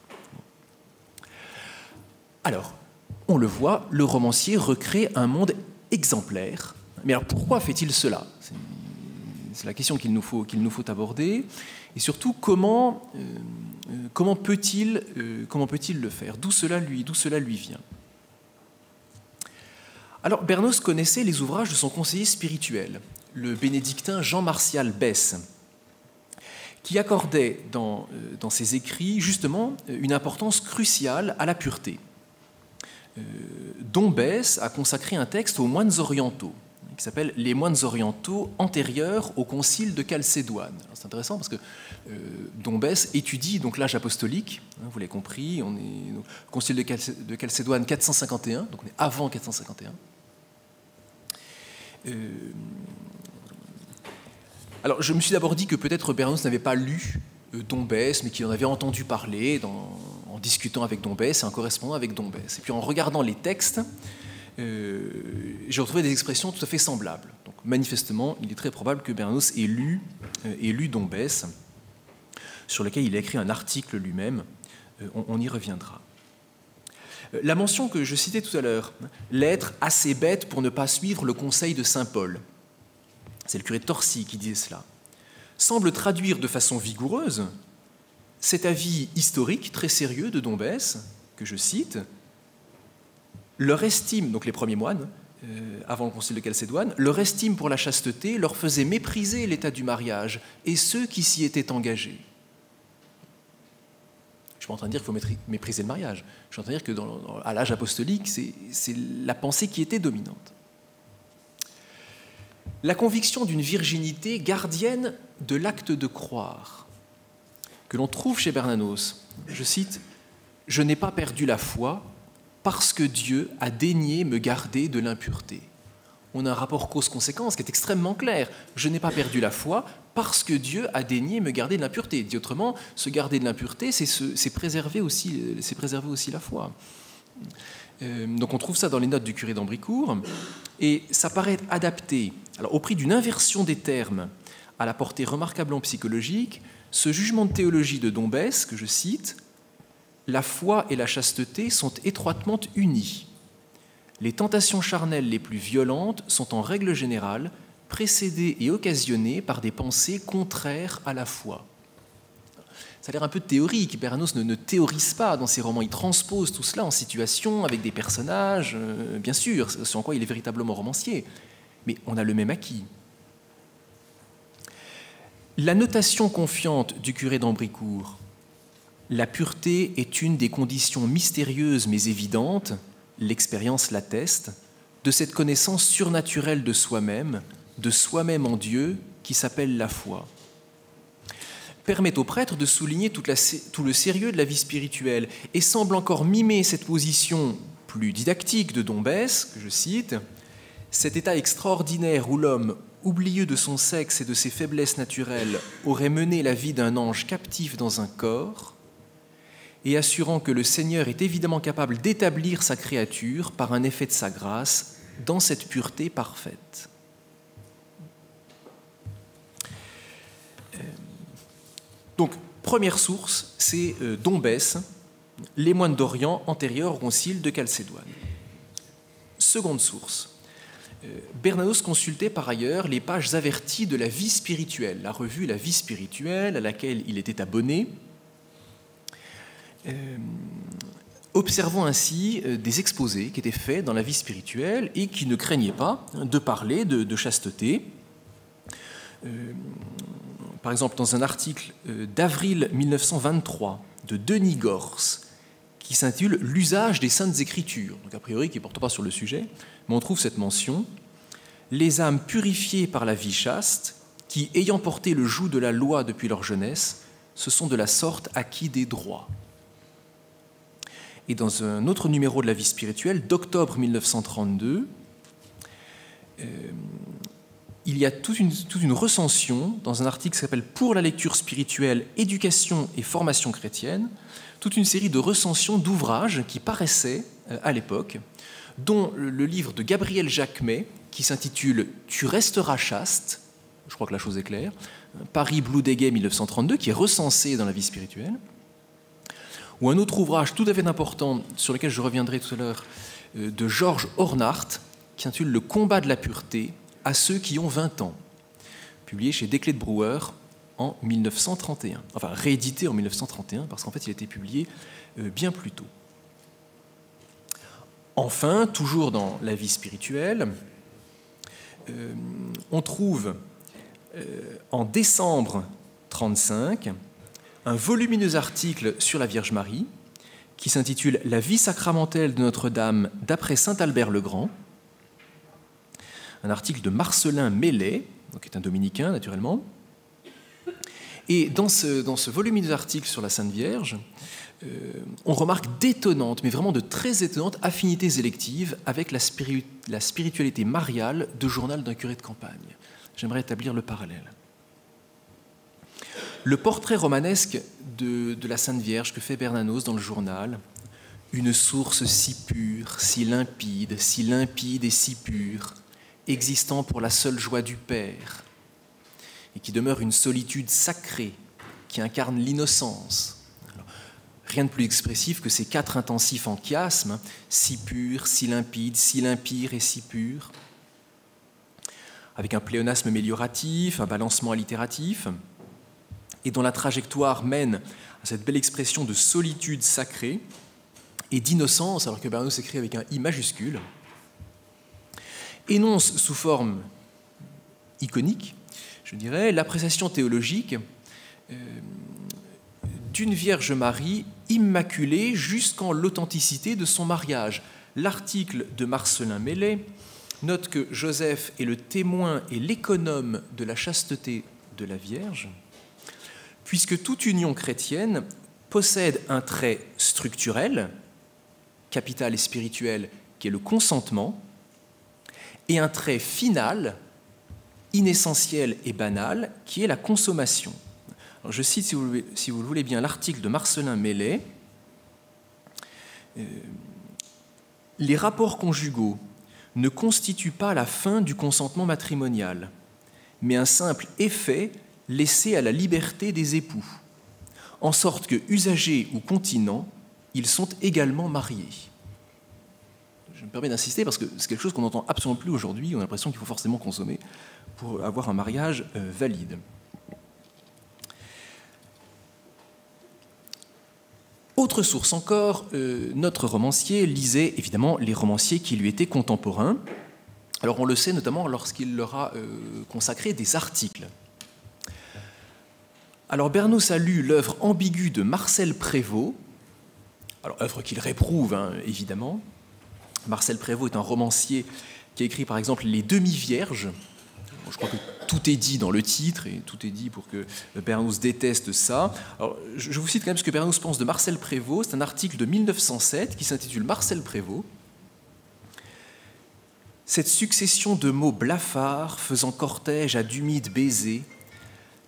Alors, on le voit, le romancier recrée un monde exemplaire. Mais alors pourquoi fait-il cela ? C'est la question qu'il nous faut aborder. Et surtout, comment peut-il le faire ? D'où cela lui vient ? Alors, Bernanos connaissait les ouvrages de son conseiller spirituel, le bénédictin Jean-Martial Besse, qui accordait dans ses écrits justement une importance cruciale à la pureté. Dom Besse a consacré un texte aux moines orientaux, qui s'appelle « Les moines orientaux antérieurs au concile de Chalcédoine ». C'est intéressant parce que Dom Besse étudie donc l'âge apostolique, vous l'avez compris, on est au concile de Chalcédoine 451, donc on est avant 451. Alors, je me suis d'abord dit que peut-être Bernanos n'avait pas lu Dom Besse, mais qu'il en avait entendu parler en discutant avec Dom Besse et en correspondant avec Dom Besse. Et puis en regardant les textes, j'ai retrouvé des expressions tout à fait semblables. Donc, manifestement, il est très probable que Bernanos ait lu Dom Besse, sur lequel il a écrit un article lui-même. On y reviendra. La mention que je citais tout à l'heure, l'être assez bête pour ne pas suivre le conseil de saint Paul, c'est le curé de Torcy qui disait cela, semble traduire de façon vigoureuse cet avis historique très sérieux de Dom Besse, que je cite, leur estime, donc les premiers moines, avant le concile de Chalcédoine, leur estime pour la chasteté leur faisait mépriser l'état du mariage et ceux qui s'y étaient engagés. Je ne suis pas en train de dire qu'il faut mépriser le mariage. Je suis en train de dire qu'à l'âge apostolique, c'est la pensée qui était dominante. La conviction d'une virginité gardienne de l'acte de croire, que l'on trouve chez Bernanos, je cite, « Je n'ai pas perdu la foi parce que Dieu a daigné me garder de l'impureté. » On a un rapport cause-conséquence qui est extrêmement clair. Je n'ai pas perdu la foi parce que Dieu a daigné me garder de l'impureté. Dit autrement, se garder de l'impureté, c'est préserver aussi la foi. Donc on trouve ça dans les notes du curé d'Ambricourt, et ça paraît adapté, alors, au prix d'une inversion des termes à la portée remarquablement psychologique, ce jugement de théologie de Dom Besse, que je cite, « La foi et la chasteté sont étroitement unies. Les tentations charnelles les plus violentes sont en règle générale précédées et occasionnées par des pensées contraires à la foi. » Ça a l'air un peu théorique. Bernanos ne théorise pas dans ses romans. Il transpose tout cela en situation, avec des personnages, bien sûr, sur quoi il est véritablement romancier. Mais on a le même acquis. La notation confiante du curé d'Ambricourt, « La pureté est une des conditions mystérieuses mais évidentes », l'expérience l'atteste, de cette connaissance surnaturelle de soi-même en Dieu, qui s'appelle la foi, permet au prêtre de souligner tout le sérieux de la vie spirituelle et semble encore mimer cette position plus didactique de Dom Besse, que je cite, « Cet état extraordinaire où l'homme, oublieux de son sexe et de ses faiblesses naturelles, aurait mené la vie d'un ange captif dans un corps, et assurant que le Seigneur est évidemment capable d'établir sa créature par un effet de sa grâce dans cette pureté parfaite. » Donc, première source, c'est Dom Besse, Les moines d'Orient antérieurs au concile de Chalcédoine. Seconde source, Bernanos consultait par ailleurs les pages averties de la vie spirituelle, la revue La Vie spirituelle à laquelle il était abonné, observant ainsi des exposés qui étaient faits dans la vie spirituelle et qui ne craignaient pas de parler de chasteté. Par exemple, dans un article d'avril 1923 de Denis Gors, qui s'intitule « L'usage des Saintes Écritures », donc a priori qui ne porte pas sur le sujet, mais on trouve cette mention « Les âmes purifiées par la vie chaste, qui, ayant porté le joug de la loi depuis leur jeunesse, se sont de la sorte acquis des droits. » Et dans un autre numéro de la vie spirituelle, d'octobre 1932, il y a toute une recension dans un article qui s'appelle « Pour la lecture spirituelle, éducation et formation chrétienne », toute une série de recensions d'ouvrages qui paraissaient à l'époque, dont le livre de Gabriel Jacquemet, qui s'intitule « Tu resteras chaste », je crois que la chose est claire, Paris Blue-Déguet 1932, qui est recensé dans la vie spirituelle, ou un autre ouvrage tout à fait important, sur lequel je reviendrai tout à l'heure, de Georges Hornart, qui s'intitule « Le combat de la pureté à ceux qui ont 20 ans », publié chez Desclés de Brouwer en 1931, enfin réédité en 1931, parce qu'en fait il a été publié bien plus tôt. Enfin, toujours dans la vie spirituelle, on trouve en décembre 1935 un volumineux article sur la Vierge Marie qui s'intitule « La vie sacramentelle de Notre-Dame d'après saint Albert le Grand », un article de Marcellin Mellet, qui est un dominicain naturellement. Et dans ce volumineux article sur la Sainte Vierge, on remarque d'étonnantes, mais vraiment de très étonnantes affinités électives avec la spiritualité mariale de Journal d'un curé de campagne. J'aimerais établir le parallèle. Le portrait romanesque de la Sainte Vierge que fait Bernanos dans le journal, une source si pure, si limpide et si pure, existant pour la seule joie du Père, et qui demeure une solitude sacrée, qui incarne l'innocence. Rien de plus expressif que ces 4 intensifs en chiasme, si pur, si limpide, si limpire et si pur, avec un pléonasme amélioratif, un balancement allitératif, et dont la trajectoire mène à cette belle expression de solitude sacrée et d'innocence, alors que Bernanos écrit avec un I majuscule, énonce sous forme iconique, je dirais, l'appréciation théologique d'une Vierge Marie immaculée jusqu'en l'authenticité de son mariage. L'article de Marcellin Mellet note que Joseph est le témoin et l'économe de la chasteté de la Vierge, puisque toute union chrétienne possède un trait structurel, capital et spirituel, qui est le consentement, et un trait final, inessentiel et banal, qui est la consommation. Alors je cite, si vous le voulez bien, l'article de Marcellin Mellet. Les rapports conjugaux ne constituent pas la fin du consentement matrimonial, mais un simple effet laissé à la liberté des époux, en sorte que, usagers ou continents, ils sont également mariés. Je me permets d'insister parce que c'est quelque chose qu'on n'entend absolument plus aujourd'hui. On a l'impression qu'il faut forcément consommer pour avoir un mariage valide. Autre source encore, notre romancier lisait évidemment les romanciers qui lui étaient contemporains. Alors on le sait notamment lorsqu'il leur a consacré des articles. Alors Bernanos a lu l'œuvre ambiguë de Marcel Prévost, alors œuvre qu'il réprouve évidemment. Marcel Prévost est un romancier qui a écrit par exemple Les Demi-Vierges. Je crois que tout est dit dans le titre et tout est dit pour que Bernanos déteste ça. Alors, je vous cite quand même ce que Bernanos pense de Marcel Prévost. C'est un article de 1907 qui s'intitule Marcel Prévost. Cette succession de mots blafards faisant cortège à d'humides baisers,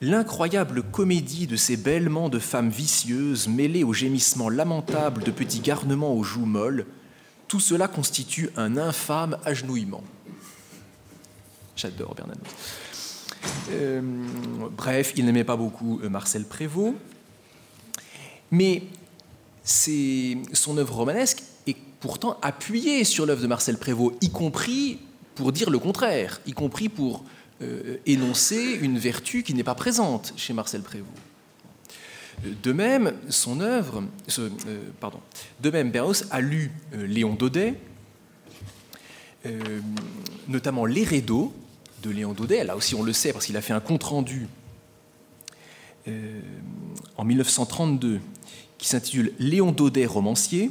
l'incroyable comédie de ces bêlements de femmes vicieuses mêlés aux gémissements lamentables de petits garnements aux joues molles, tout cela constitue un infâme agenouillement. J'adore Bernanos. Bref, il n'aimait pas beaucoup Marcel Prévost, mais son œuvre romanesque est pourtant appuyée sur l'œuvre de Marcel Prévost, y compris pour dire le contraire, y compris pour énoncer une vertu qui n'est pas présente chez Marcel Prévost. De même, Bernanos a lu Léon Daudet, notamment Les Rédos de Léon Daudet. Là aussi, on le sait parce qu'il a fait un compte-rendu en 1932 qui s'intitule Léon Daudet, romancier.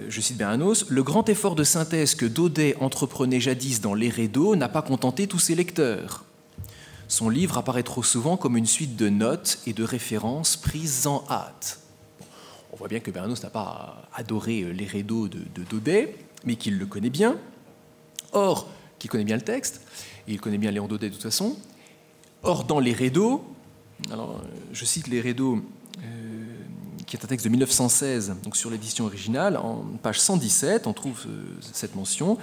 Je cite Bernanos, « Le grand effort de synthèse que Daudet entreprenait jadis dans Les Rédos n'a pas contenté tous ses lecteurs. Son livre apparaît trop souvent comme une suite de notes et de références prises en hâte. » On voit bien que Bernanos n'a pas adoré Les Rédos de Daudet, mais qu'il le connaît bien. Or, qu'il connaît bien le texte, et il connaît bien Léon Daudet de toute façon. Or, dans Les Rédos, alors, je cite Les Rédos, qui est un texte de 1916, donc sur l'édition originale, en page 117, on trouve cette mention.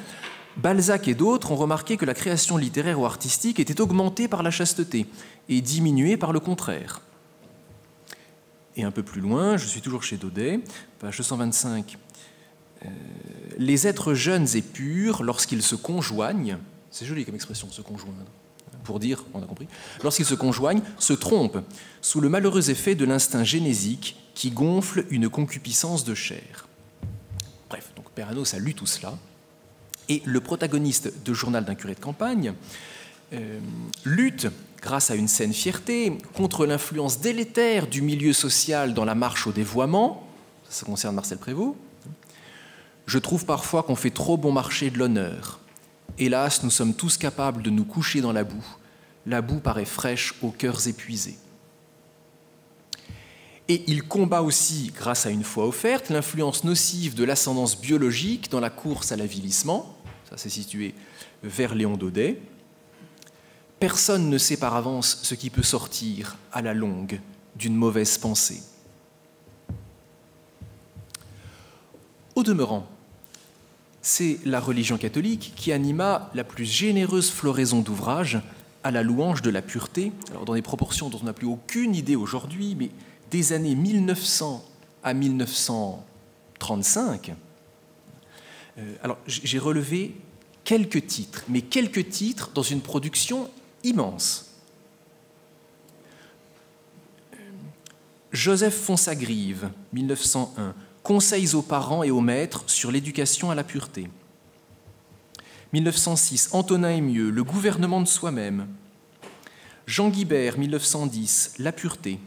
Balzac et d'autres ont remarqué que la création littéraire ou artistique était augmentée par la chasteté et diminuée par le contraire. Et un peu plus loin, je suis toujours chez Daudet, page 225, les êtres jeunes et purs, lorsqu'ils se conjoignent, c'est joli comme expression, se conjoindre, pour dire, on a compris, lorsqu'ils se conjoignent, se trompent sous le malheureux effet de l'instinct génésique qui gonfle une concupiscence de chair. Bref, donc Bernanos a lu tout cela, et le protagoniste de Journal d'un curé de campagne lutte, grâce à une saine fierté, contre l'influence délétère du milieu social dans la marche au dévoiement. Ça concerne Marcel Prévost. Je trouve parfois qu'on fait trop bon marché de l'honneur. Hélas, nous sommes tous capables de nous coucher dans la boue. La boue paraît fraîche aux cœurs épuisés. Et il combat aussi, grâce à une foi offerte, l'influence nocive de l'ascendance biologique dans la course à l'avilissement. Ça, c'est situé vers Léon Daudet. Personne ne sait par avance ce qui peut sortir à la longue d'une mauvaise pensée. Au demeurant, c'est la religion catholique qui anima la plus généreuse floraison d'ouvrages à la louange de la pureté, alors dans des proportions dont on n'a plus aucune idée aujourd'hui, mais des années 1900 à 1935. Alors j'ai relevé quelques titres, mais quelques titres dans une production immense. Joseph Fonsagrive, 1901, Conseils aux parents et aux maîtres sur l'éducation à la pureté. 1906, Antonin Emieux, Le gouvernement de soi-même. Jean Guibert, 1910, La pureté.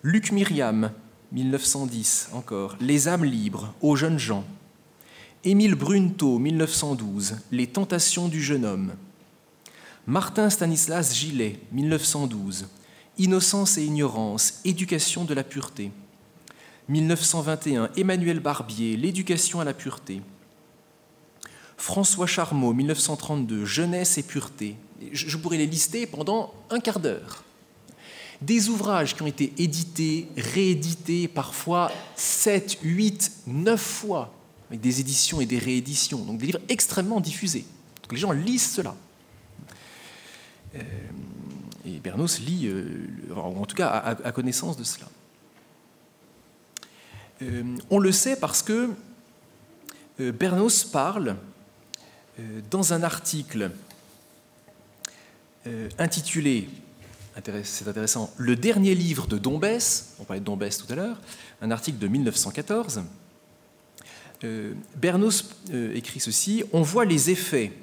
Luc Myriam, 1910, encore, Les âmes libres, aux jeunes gens. Émile Brunto, 1912, Les tentations du jeune homme. Martin Stanislas Gillet, 1912, Innocence et ignorance, éducation de la pureté. 1921, Emmanuel Barbier, L'éducation à la pureté. François Charmeau, 1932, Jeunesse et pureté. Je pourrais les lister pendant un quart d'heure. Des ouvrages qui ont été édités, réédités, parfois 7, 8, 9 fois, avec des éditions et des rééditions, donc des livres extrêmement diffusés. Donc les gens lisent cela. Et Bernanos lit, en tout cas, a connaissance de cela. On le sait parce que Bernanos parle dans un article intitulé, c'est intéressant, « Le dernier livre de Dombès », on parlait de Dombès tout à l'heure, un article de 1914. Bernanos écrit ceci: « On voit les effets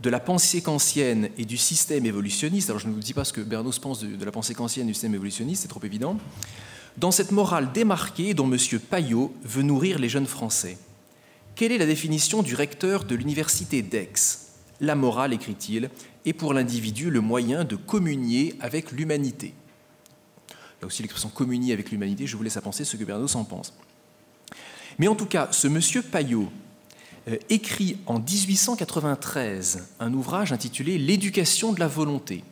de la pensée kantienne et du système évolutionniste », alors je ne vous dis pas ce que Bernanos pense de la pensée kantienne et du système évolutionniste, c'est trop évident, dans cette morale démarquée dont M. Payot veut nourrir les jeunes Français. Quelle est la définition du recteur de l'université d'Aix? La morale, écrit-il, est pour l'individu le moyen de communier avec l'humanité. Il y a aussi l'expression communier avec l'humanité, je vous laisse à penser ce que Bernanos en pense. Mais en tout cas, ce M. Payot écrit en 1893 un ouvrage intitulé « L'éducation de la volonté »,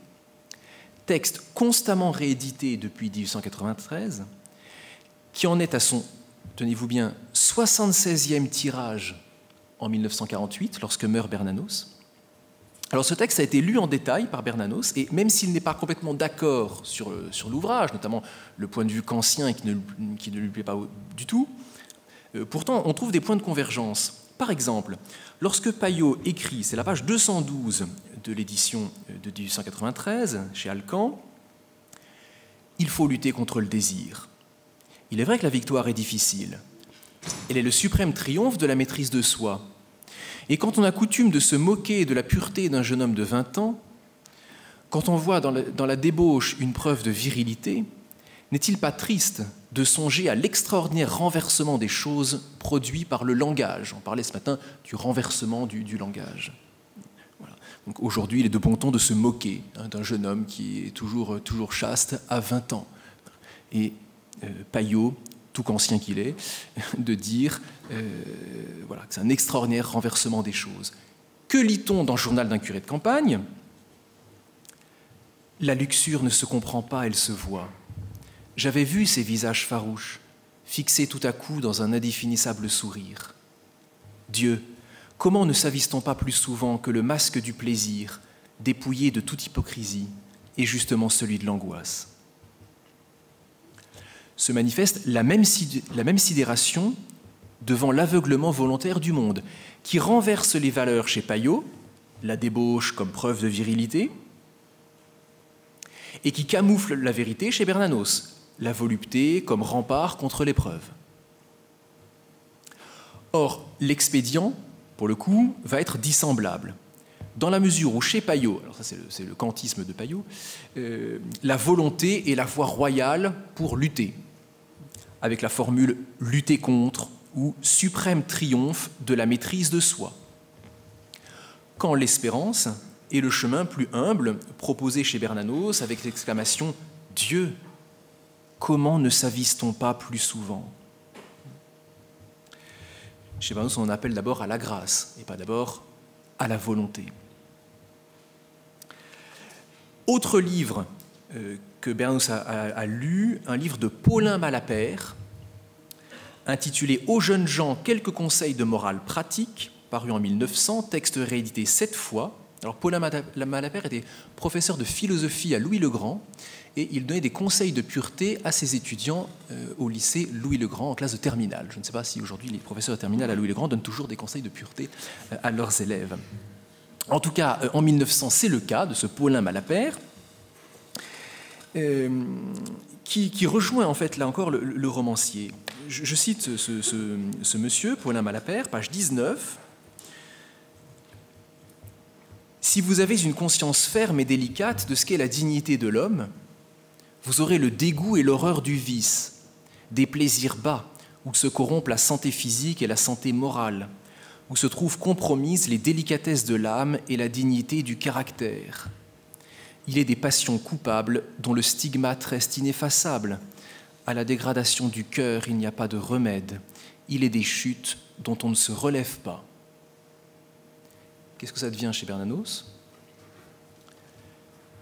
texte constamment réédité depuis 1893, qui en est à son, tenez-vous bien, 76e tirage en 1948, lorsque meurt Bernanos. Alors ce texte a été lu en détail par Bernanos, et même s'il n'est pas complètement d'accord sur l'ouvrage, notamment le point de vue kantien qui ne lui plaît pas du tout, pourtant on trouve des points de convergence. Par exemple, lorsque Payot écrit, c'est la page 212 de l'édition de 1893 chez Alcan, « Il faut lutter contre le désir. Il est vrai que la victoire est difficile. Elle est le suprême triomphe de la maîtrise de soi. Et quand on a coutume de se moquer de la pureté d'un jeune homme de 20 ans, quand on voit dans la débauche une preuve de virilité, n'est-il pas triste de songer à l'extraordinaire renversement des choses produit par le langage? On parlait ce matin du renversement du langage. Voilà. Donc aujourd'hui, il est de bon ton de se moquer d'un jeune homme qui est toujours chaste à 20 ans. Et Payot, tout qu'ancien qu'il est, de dire voilà, que c'est un extraordinaire renversement des choses. Que lit-on dans le journal d'un curé de campagne ? La luxure ne se comprend pas, elle se voit. J'avais vu ces visages farouches, fixés tout à coup dans un indéfinissable sourire. Dieu, comment ne s'avise-t-on pas plus souvent que le masque du plaisir, dépouillé de toute hypocrisie, est justement celui de l'angoisse ? Se manifeste la même sidération devant l'aveuglement volontaire du monde, qui renverse les valeurs chez Payot, la débauche comme preuve de virilité, et qui camoufle la vérité chez Bernanos, la volupté comme rempart contre l'épreuve. Or, l'expédient, pour le coup, va être dissemblable, dans la mesure où chez Payot, alors ça c'est le kantisme de Payot, la volonté est la voie royale pour lutter, avec la formule « lutter contre » ou « suprême triomphe de la maîtrise de soi ». Quand l'espérance est le chemin plus humble proposé chez Bernanos avec l'exclamation « Dieu, comment ne s'avise-t-on pas plus souvent ?» Chez Bernanos, on appelle d'abord à la grâce et pas d'abord à la volonté. Autre livre que Bernanos a lu, un livre de Paulin Malapert, intitulé « Aux jeunes gens, quelques conseils de morale pratique », paru en 1900, texte réédité 7 fois. Alors Paulin Malapert était professeur de philosophie à Louis-le-Grand et il donnait des conseils de pureté à ses étudiants au lycée Louis-le-Grand en classe de terminale. Je ne sais pas si aujourd'hui les professeurs de terminale à Louis-le-Grand donnent toujours des conseils de pureté à leurs élèves. En tout cas, en 1900, c'est le cas de ce Paulin Malapert, qui rejoint en fait là encore le romancier. Je cite ce monsieur, Paulin Malapert, page 19. « Si vous avez une conscience ferme et délicate de ce qu'est la dignité de l'homme, vous aurez le dégoût et l'horreur du vice, des plaisirs bas, où se corrompent la santé physique et la santé morale, où se trouvent compromises les délicatesses de l'âme et la dignité du caractère. Il est des passions coupables dont le stigmate reste ineffaçable. À la dégradation du cœur, il n'y a pas de remède. Il est des chutes dont on ne se relève pas. » Qu'est-ce que ça devient chez Bernanos ?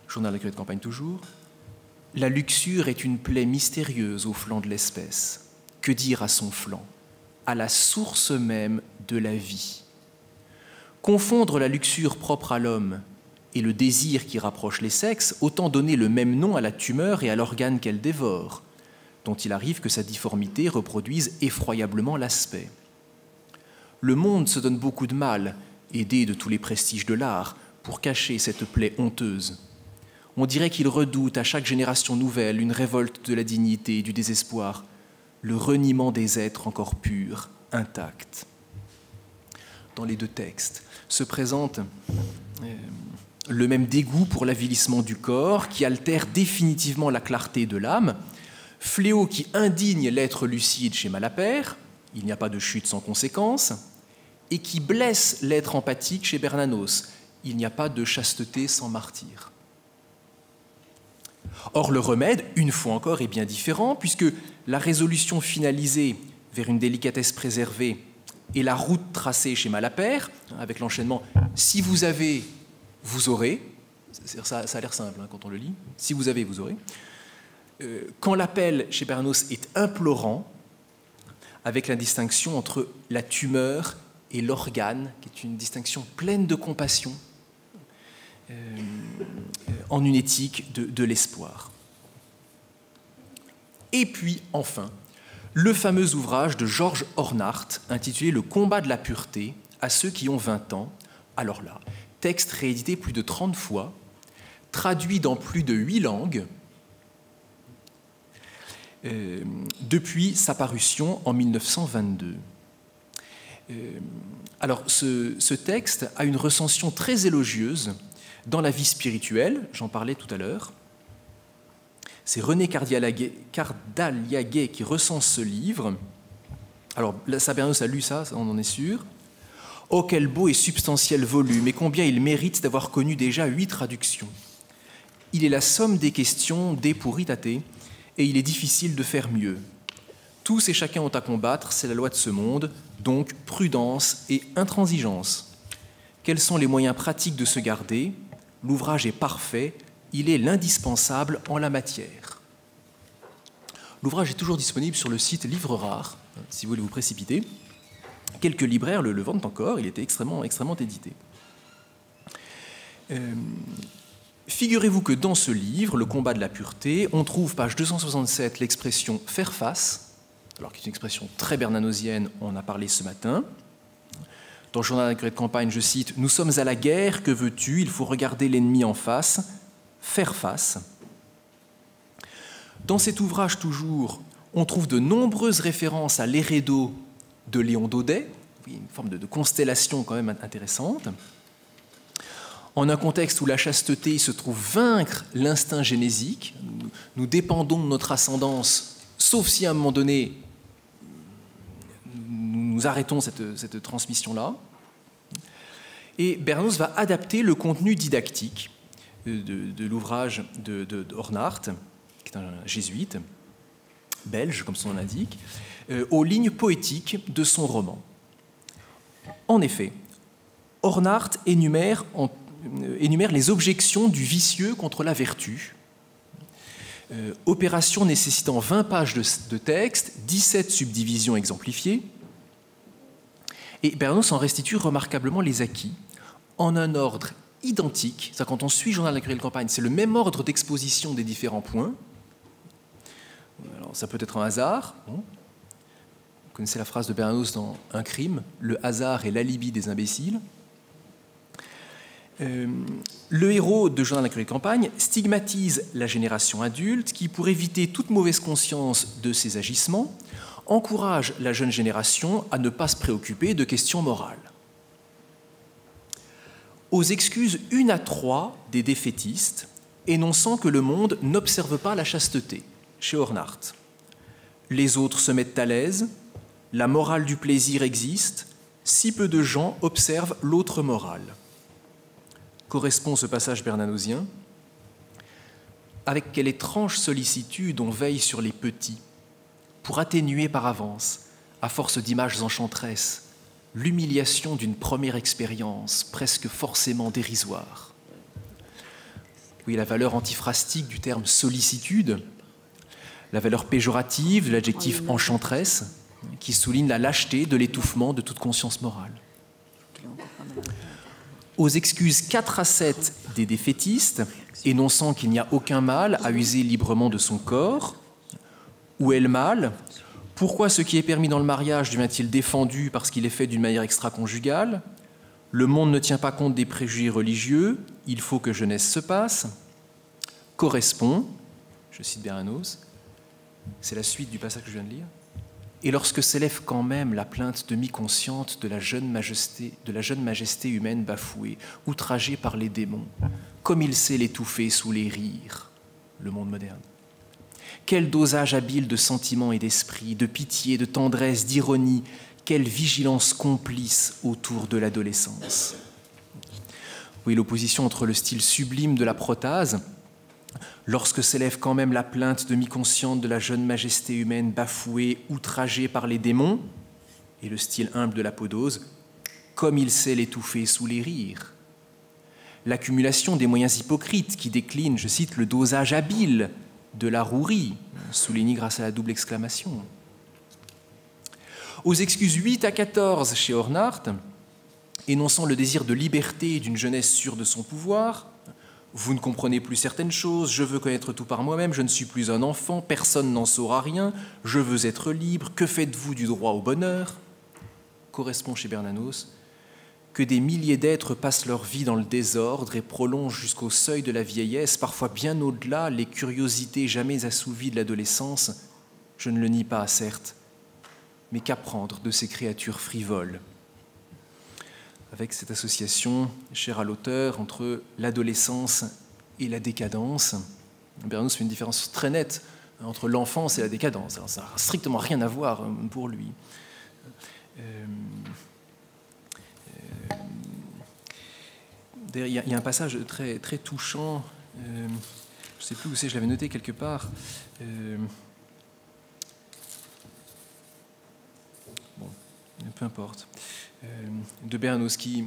Journal d'un curé de campagne toujours. « La luxure est une plaie mystérieuse au flanc de l'espèce. Que dire à son flanc ? À la source même de la vie. Confondre la luxure propre à l'homme et le désir qui rapproche les sexes, autant donner le même nom à la tumeur et à l'organe qu'elle dévore, dont il arrive que sa difformité reproduise effroyablement l'aspect. Le monde se donne beaucoup de mal, aidé de tous les prestiges de l'art, pour cacher cette plaie honteuse. On dirait qu'il redoute à chaque génération nouvelle une révolte de la dignité et du désespoir, le reniement des êtres encore purs, intacts. » Dans les deux textes se présente le même dégoût pour l'avilissement du corps qui altère définitivement la clarté de l'âme, fléau qui indigne l'être lucide chez Malapert, il n'y a pas de chute sans conséquence, et qui blesse l'être empathique chez Bernanos, il n'y a pas de chasteté sans martyr. Or, le remède, une fois encore, est bien différent, puisque la résolution finalisée vers une délicatesse préservée et la route tracée chez Malapert, avec l'enchaînement « si vous avez, vous aurez », ça a l'air simple quand on le lit, « si vous avez, vous aurez », quand l'appel chez Bernanos est implorant, avec la distinction entre la tumeur et l'organe, qui est une distinction pleine de compassion, en une éthique de l'espoir. Et puis, enfin, le fameux ouvrage de Georges Hornart, intitulé « Le combat de la pureté à ceux qui ont 20 ans ». Alors là, texte réédité plus de 30 fois, traduit dans plus de 8 langues, depuis sa parution en 1922. Alors, ce texte a une recension très élogieuse dans la vie spirituelle, j'en parlais tout à l'heure. C'est René Cardaliaguet qui recense ce livre. Alors, Bernanos a lu ça, on en est sûr. Oh, quel beau et substantiel volume, et combien il mérite d'avoir connu déjà 8 traductions. Il est la somme des questions de Puritate, et il est difficile de faire mieux. Tous et chacun ont à combattre, c'est la loi de ce monde, donc prudence et intransigeance. Quels sont les moyens pratiques de se garder? L'ouvrage est parfait, il est l'indispensable en la matière. L'ouvrage est toujours disponible sur le site Livres Rares, si vous voulez vous précipiter. Quelques libraires le vendent encore, il était extrêmement édité. Figurez-vous que dans ce livre, Le combat de la pureté, on trouve, page 267, l'expression « faire face », alors qui est une expression très bernanosienne, on en a parlé ce matin. Dans le journal d'un curé de campagne, je cite « Nous sommes à la guerre, que veux-tu? Il faut regarder l'ennemi en face, faire face ». Dans cet ouvrage, toujours, on trouve de nombreuses références à l'Hérédo de Léon Daudet, une forme de constellation quand même intéressante. En un contexte où la chasteté se trouve vaincre l'instinct génésique, nous dépendons de notre ascendance, sauf si à un moment donné, nous arrêtons cette transmission-là. Et Bernanos va adapter le contenu didactique de l'ouvrage de Hornart, qui est un jésuite, belge, comme son nom l'indique, aux lignes poétiques de son roman. En effet, Hornart énumère les objections du vicieux contre la vertu, opération nécessitant 20 pages de texte, 17 subdivisions exemplifiées, et Bernanos en restitue remarquablement les acquis, en un ordre identique. C'est-à-dire quand on suit le journal d'un curé de campagne, c'est le même ordre d'exposition des différents points. Alors, ça peut être un hasard. Vous connaissez la phrase de Bernanos dans Un crime, le hasard est l'alibi des imbéciles. Le héros de Journal d'un curé de campagne stigmatise la génération adulte qui, pour éviter toute mauvaise conscience de ses agissements, encourage la jeune génération à ne pas se préoccuper de questions morales. Aux excuses 1 à 3 des défaitistes, énonçant que le monde n'observe pas la chasteté, chez Hornart. Les autres se mettent à l'aise, la morale du plaisir existe, si peu de gens observent l'autre morale. Correspond ce passage bernanosien. Avec quelle étrange sollicitude on veille sur les petits, pour atténuer par avance, à force d'images enchanteresses, l'humiliation d'une première expérience presque forcément dérisoire. Oui, la valeur antiphrastique du terme sollicitude, la valeur péjorative de l'adjectif enchanteresse, qui souligne la lâcheté de l'étouffement de toute conscience morale. Aux excuses 4 à 7 des défaitistes, énonçant qu'il n'y a aucun mal à user librement de son corps, où est le mal? Pourquoi ce qui est permis dans le mariage devient-il défendu parce qu'il est fait d'une manière extra-conjugale? Le monde ne tient pas compte des préjugés religieux, il faut que jeunesse se passe. Correspond, je cite Bernanos, c'est la suite du passage que je viens de lire, et lorsque s'élève quand même la plainte demi-consciente de la jeune majesté humaine bafouée, outragée par les démons, comme il sait l'étouffer sous les rires, le monde moderne. Quel dosage habile de sentiments et d'esprit, de pitié, de tendresse, d'ironie, quelle vigilance complice autour de l'adolescence. Oui, l'opposition entre le style sublime de la protase, lorsque s'élève quand même la plainte demi-consciente de la jeune majesté humaine bafouée, outragée par les démons, et le style humble de l'apodose, comme il sait l'étouffer sous les rires. L'accumulation des moyens hypocrites qui déclinent, je cite, le dosage habile de la rouerie, souligné grâce à la double exclamation. Aux excuses 8 à 14 chez Hornart, énonçant le désir de liberté d'une jeunesse sûre de son pouvoir, vous ne comprenez plus certaines choses, je veux connaître tout par moi-même, je ne suis plus un enfant, personne n'en saura rien, je veux être libre, que faites-vous du droit au bonheur? Correspond chez Bernanos que des milliers d'êtres passent leur vie dans le désordre et prolongent jusqu'au seuil de la vieillesse, parfois bien au-delà, les curiosités jamais assouvies de l'adolescence. Je ne le nie pas, certes, mais qu'apprendre de ces créatures frivoles? Avec cette association, chère à l'auteur, entre l'adolescence et la décadence, Bernanos fait une différence très nette entre l'enfance et la décadence. Alors, ça n'a strictement rien à voir pour lui. D'ailleurs, il y a un passage très, très touchant, je ne sais plus où c'est, je l'avais noté quelque part. Bon, peu importe. de Bernanos, qui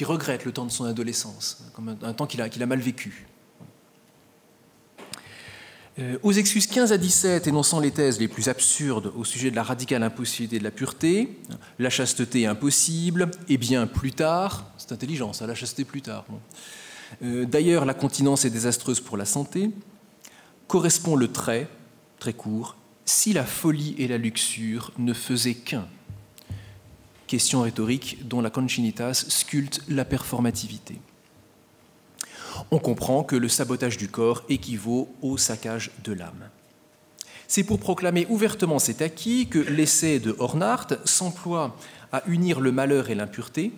regrette le temps de son adolescence, comme un temps qu'il a mal vécu. Aux excuses 15 à 17, énonçant les thèses les plus absurdes au sujet de la radicale impossibilité de la pureté, la chasteté impossible, et bien plus tard, c'est intelligent ça, la chasteté plus tard. Bon. D'ailleurs, la continence est désastreuse pour la santé, correspond le trait, très court, si la folie et la luxure ne faisaient qu'un. Question rhétorique dont la Concinitas sculpte la performativité. On comprend que le sabotage du corps équivaut au saccage de l'âme. C'est pour proclamer ouvertement cet acquis que l'essai de Hornart s'emploie à unir le malheur et l'impureté,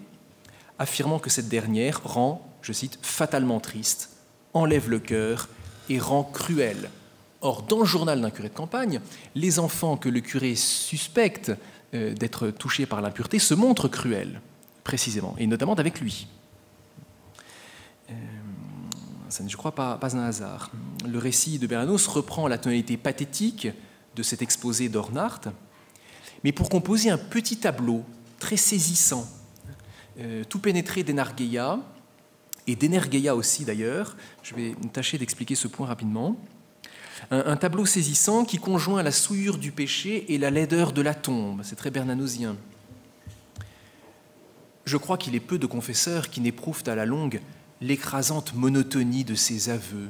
affirmant que cette dernière rend, je cite, « fatalement triste, enlève le cœur et rend cruel ». Or, dans le journal d'un curé de campagne, les enfants que le curé suspecte d'être touchés par l'impureté se montrent cruels, précisément, et notamment avec lui. Ça n'est, je crois, pas un hasard. Le récit de Bernanos reprend la tonalité pathétique de cet exposé d'Hornart, mais pour composer un petit tableau très saisissant, tout pénétré d'énargeia, et d'énergeia aussi d'ailleurs. Je vais tâcher d'expliquer ce point rapidement. Un tableau saisissant qui conjoint la souillure du péché et la laideur de la tombe. C'est très bernanosien. Je crois qu'il est peu de confesseurs qui n'éprouvent à la longue l'écrasante monotonie de ses aveux.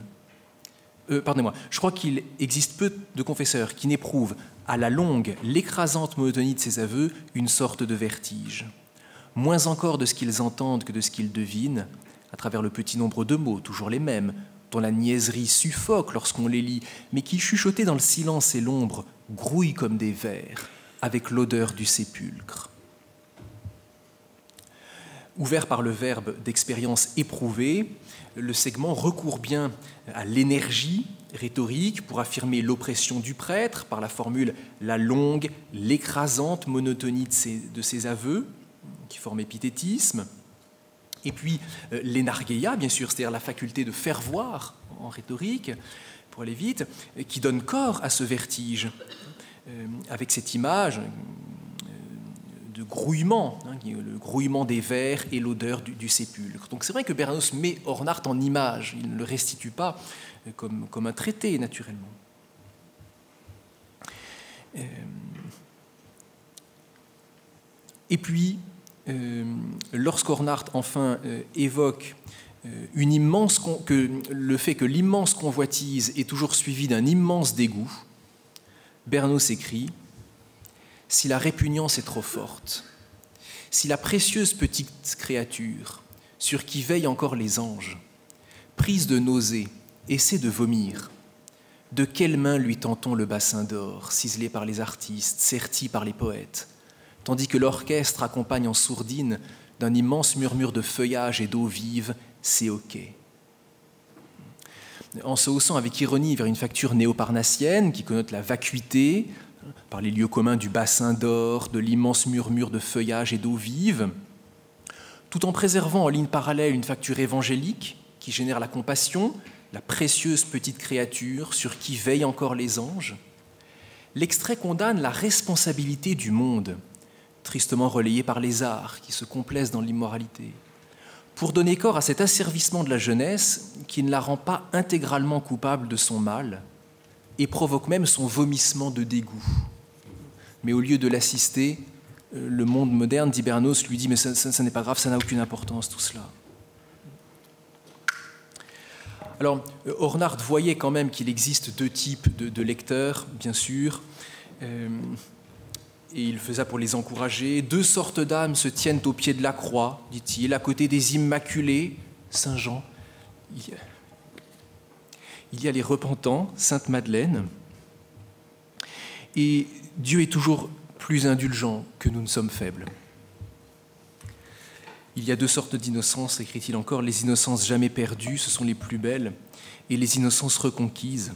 Pardonnez-moi, je crois qu'il existe peu de confesseurs qui n'éprouvent à la longue l'écrasante monotonie de ses aveux une sorte de vertige. Moins encore de ce qu'ils entendent que de ce qu'ils devinent, à travers le petit nombre de mots, toujours les mêmes, dont la niaiserie suffoque lorsqu'on les lit, mais qui, chuchotés dans le silence et l'ombre, grouillent comme des vers, avec l'odeur du sépulcre. Ouvert par le verbe d'expérience éprouvée, le segment recourt bien à l'énergie rhétorique pour affirmer l'oppression du prêtre par la formule « la longue, l'écrasante monotonie de ses aveux » qui forme épithétisme. Et puis l'énargeia, bien sûr, c'est-à-dire la faculté de faire voir en rhétorique, pour aller vite, qui donne corps à ce vertige, avec cette image de grouillement, le grouillement des vers et l'odeur du sépulcre. Donc c'est vrai que Bernanos met Hornart en image, il ne le restitue pas comme un traité, naturellement. Et puis, lorsqu'Hornart enfin évoque le fait que l'immense convoitise est toujours suivie d'un immense dégoût, Bernanos écrit « Si la répugnance est trop forte, si la précieuse petite créature, sur qui veillent encore les anges, prise de nausée, essaie de vomir, de quelle main lui tend-on le bassin d'or, ciselé par les artistes, serti par les poètes, tandis que l'orchestre accompagne en sourdine d'un immense murmure de feuillage et d'eau vive ses hoquets. » En se haussant avec ironie vers une facture néoparnassienne qui connote la vacuité, par les lieux communs du bassin d'or, de l'immense murmure de feuillage et d'eau vive, tout en préservant en ligne parallèle une facture évangélique qui génère la compassion, la précieuse petite créature sur qui veillent encore les anges, l'extrait condamne la responsabilité du monde, tristement relayée par les arts qui se complaisent dans l'immoralité, pour donner corps à cet asservissement de la jeunesse qui ne la rend pas intégralement coupable de son mal et provoque même son vomissement de dégoût. Mais au lieu de l'assister, le monde moderne, dit Bernanos, lui dit « mais ça n'est pas grave, ça n'a aucune importance, tout cela ». Alors, Hornart voyait quand même qu'il existe deux types de lecteurs, bien sûr, et il faisait pour les encourager. Deux sortes d'âmes se tiennent au pied de la croix, dit-il, à côté des Immaculés, Saint Jean. Il y a les repentants, Sainte Madeleine, et Dieu est toujours plus indulgent que nous ne sommes faibles. Il y a deux sortes d'innocences, écrit-il encore, les innocences jamais perdues, ce sont les plus belles, et les innocences reconquises.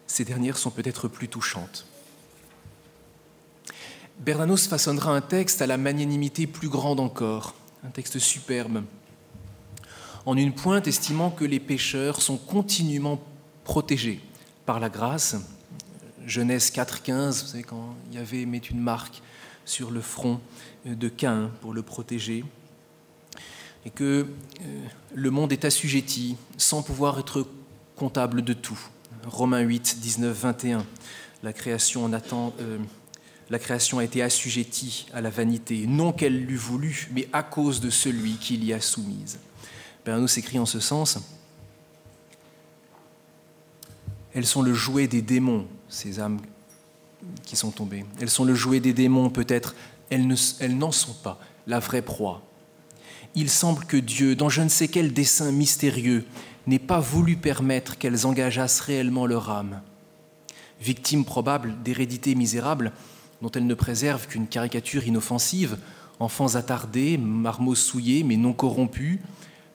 Ces dernières sont peut-être plus touchantes. Bernanos façonnera un texte à la magnanimité plus grande encore, un texte superbe, en une pointe estimant que les pécheurs sont continuellement protégés par la grâce. Genèse 4,15, vous savez, quand Yahvé met une marque sur le front de Caïn pour le protéger, et que le monde est assujetti sans pouvoir être comptable de tout. Romains 8, 19, 21, la création a été assujettie à la vanité, non qu'elle l'eût voulu, mais à cause de celui qui l'y a soumise. Bernanos écrit en ce sens: elles sont le jouet des démons, ces âmes qui sont tombées. Elles sont le jouet des démons, peut-être, elles n'en sont pas la vraie proie. Il semble que Dieu, dans je ne sais quel dessein mystérieux, n'ait pas voulu permettre qu'elles engageassent réellement leur âme. Victimes probables d'hérédité misérable, dont elles ne préservent qu'une caricature inoffensive, enfants attardés, marmots souillés mais non corrompus,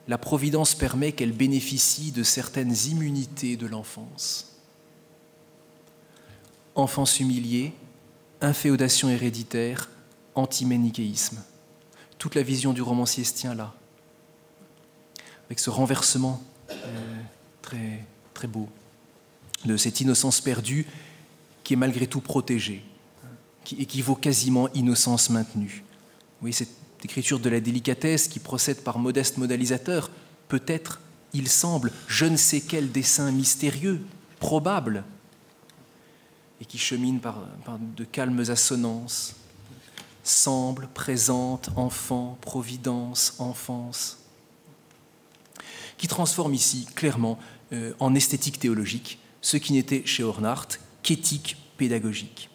la Providence permet qu'elles bénéficient de certaines immunités de l'enfance. Enfance humiliée, inféodation héréditaire, antimanichéisme. Toute la vision du romancier se tient là, avec ce renversement très, très beau de cette innocence perdue qui est malgré tout protégée, qui équivaut quasiment innocence maintenue. Oui, cette écriture de la délicatesse qui procède par modeste modalisateur, peut-être, il semble, je ne sais quel dessein mystérieux, probable, et qui chemine par de calmes assonances, semble, présente, enfant, providence, enfance, qui transforme ici clairement en esthétique théologique ce qui n'était chez Hornart qu'éthique pédagogique.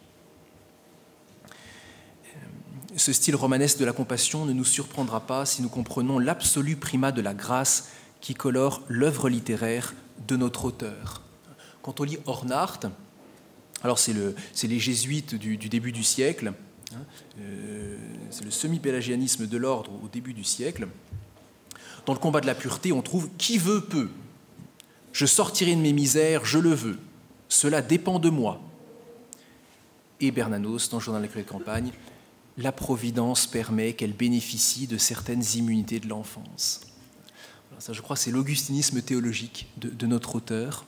Ce style romanesque de la compassion ne nous surprendra pas si nous comprenons l'absolu primat de la grâce qui colore l'œuvre littéraire de notre auteur. Quand on lit Hornart, alors c'est les jésuites du début du siècle, c'est le semi-pélagianisme de l'ordre au début du siècle. Dans le combat de la pureté, on trouve « qui veut peut ». Je sortirai de mes misères, je le veux. Cela dépend de moi. Et Bernanos, dans le journal de la Cure de campagne, la Providence permet qu'elle bénéficie de certaines immunités de l'enfance. Alors ça, je crois, c'est l'augustinisme théologique de notre auteur.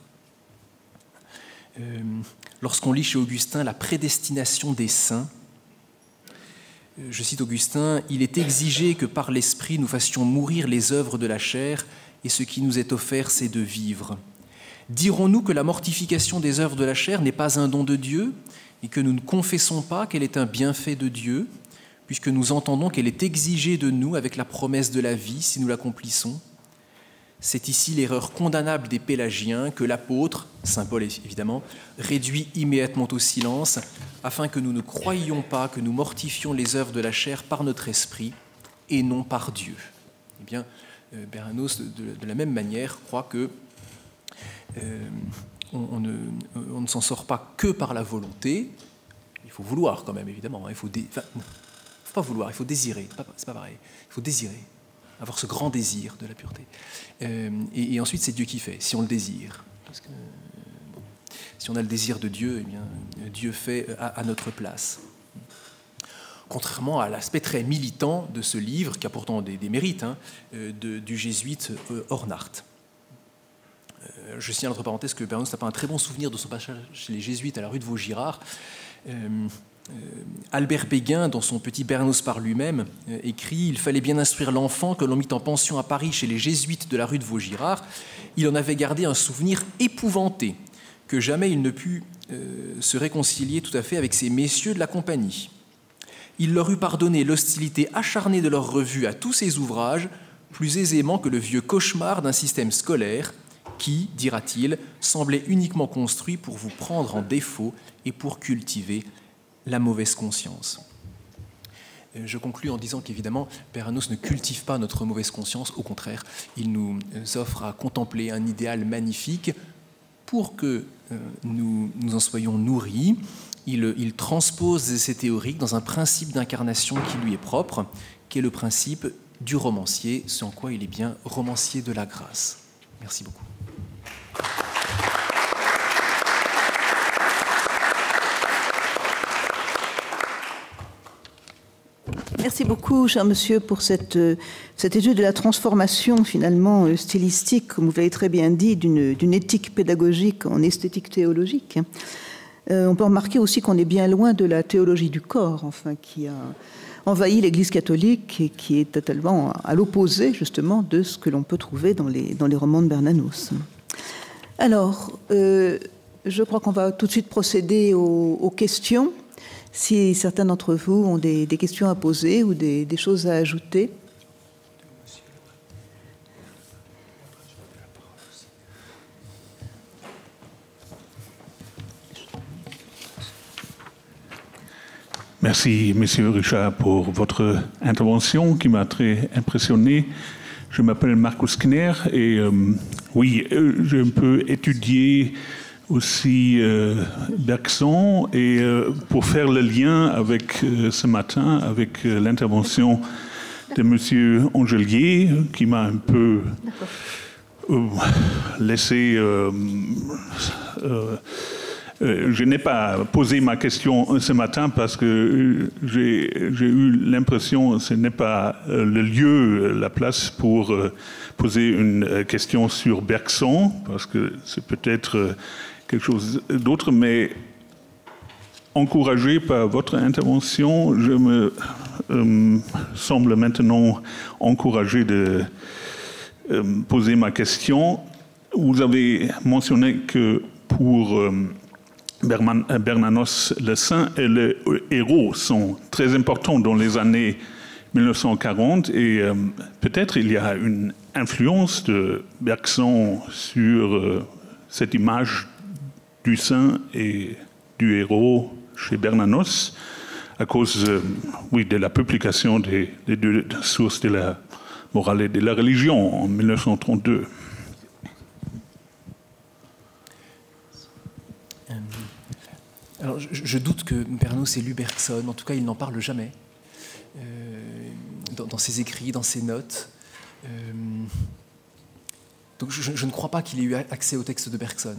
Lorsqu'on lit chez Augustin la prédestination des saints, je cite Augustin, « Il est exigé que par l'esprit nous fassions mourir les œuvres de la chair, et ce qui nous est offert, c'est de vivre. Dirons-nous que la mortification des œuvres de la chair n'est pas un don de Dieu, et que nous ne confessons pas qu'elle est un bienfait de Dieu, puisque nous entendons qu'elle est exigée de nous avec la promesse de la vie, si nous l'accomplissons? C'est ici l'erreur condamnable des pélagiens que l'apôtre, saint Paul évidemment, réduit immédiatement au silence, afin que nous ne croyions pas que nous mortifions les œuvres de la chair par notre esprit et non par Dieu. » Eh bien, Bernanos, de la même manière, croit que on ne s'en sort pas que par la volonté. Il faut vouloir quand même, évidemment. Il faut pas vouloir, il faut désirer. C'est pas pareil. Il faut désirer, avoir ce grand désir de la pureté. Et ensuite, c'est Dieu qui fait, si on le désire. Parce que, si on a le désir de Dieu, eh bien, Dieu fait à notre place. Contrairement à l'aspect très militant de ce livre, qui a pourtant des mérites, du jésuite Hornart. Je signale entre parenthèses que Bernanos n'a pas un très bon souvenir de son passage chez les jésuites à la rue de Vaugirard. Albert Béguin, dans son petit Bernanos par lui-même, écrit « Il fallait bien instruire l'enfant que l'on mit en pension à Paris chez les jésuites de la rue de Vaugirard. Il en avait gardé un souvenir épouvanté, que jamais il ne put se réconcilier tout à fait avec ces messieurs de la compagnie. Il leur eût pardonné l'hostilité acharnée de leur revue à tous ces ouvrages, plus aisément que le vieux cauchemar d'un système scolaire qui, dira-t-il, semblait uniquement construit pour vous prendre en défaut et pour cultiver la mauvaise conscience. » Je conclus en disant qu'évidemment, Bernanos ne cultive pas notre mauvaise conscience, au contraire, il nous offre à contempler un idéal magnifique pour que nous en soyons nourris. Il transpose ces théoriques dans un principe d'incarnation qui lui est propre, qui est le principe du romancier, ce en quoi il est bien romancier de la grâce. Merci beaucoup. Merci beaucoup, cher monsieur, pour cette étude de la transformation, finalement, stylistique, comme vous l'avez très bien dit, d'une éthique pédagogique en esthétique théologique. On peut remarquer aussi qu'on est bien loin de la théologie du corps, enfin, qui a envahi l'Église catholique et qui est totalement à l'opposé, justement, de ce que l'on peut trouver dans les romans de Bernanos. Alors, je crois qu'on va tout de suite procéder aux questions. Si certains d'entre vous ont des questions à poser ou des choses à ajouter. Merci, Monsieur Richard, pour votre intervention qui m'a très impressionné. Je m'appelle Marcus Kner et oui, j'ai un peu étudié aussi Bergson et pour faire le lien avec ce matin, avec l'intervention de Monsieur Angelier, qui m'a un peu laissé... je n'ai pas posé ma question ce matin parce que j'ai eu l'impression que ce n'est pas le lieu, la place pour poser une question sur Bergson, parce que c'est peut-être quelque chose d'autre, mais encouragé par votre intervention, je me semble maintenant encouragé de poser ma question. Vous avez mentionné que pour... Bernanos, le saint et le héros sont très importants dans les années 1940 et peut-être il y a une influence de Bergson sur cette image du saint et du héros chez Bernanos à cause oui, de la publication des deux sources de la morale et de la religion en 1932. Alors, je doute que Bernanos ait lu Bergson, en tout cas il n'en parle jamais, dans ses écrits, dans ses notes. Donc je ne crois pas qu'il ait eu accès au texte de Bergson.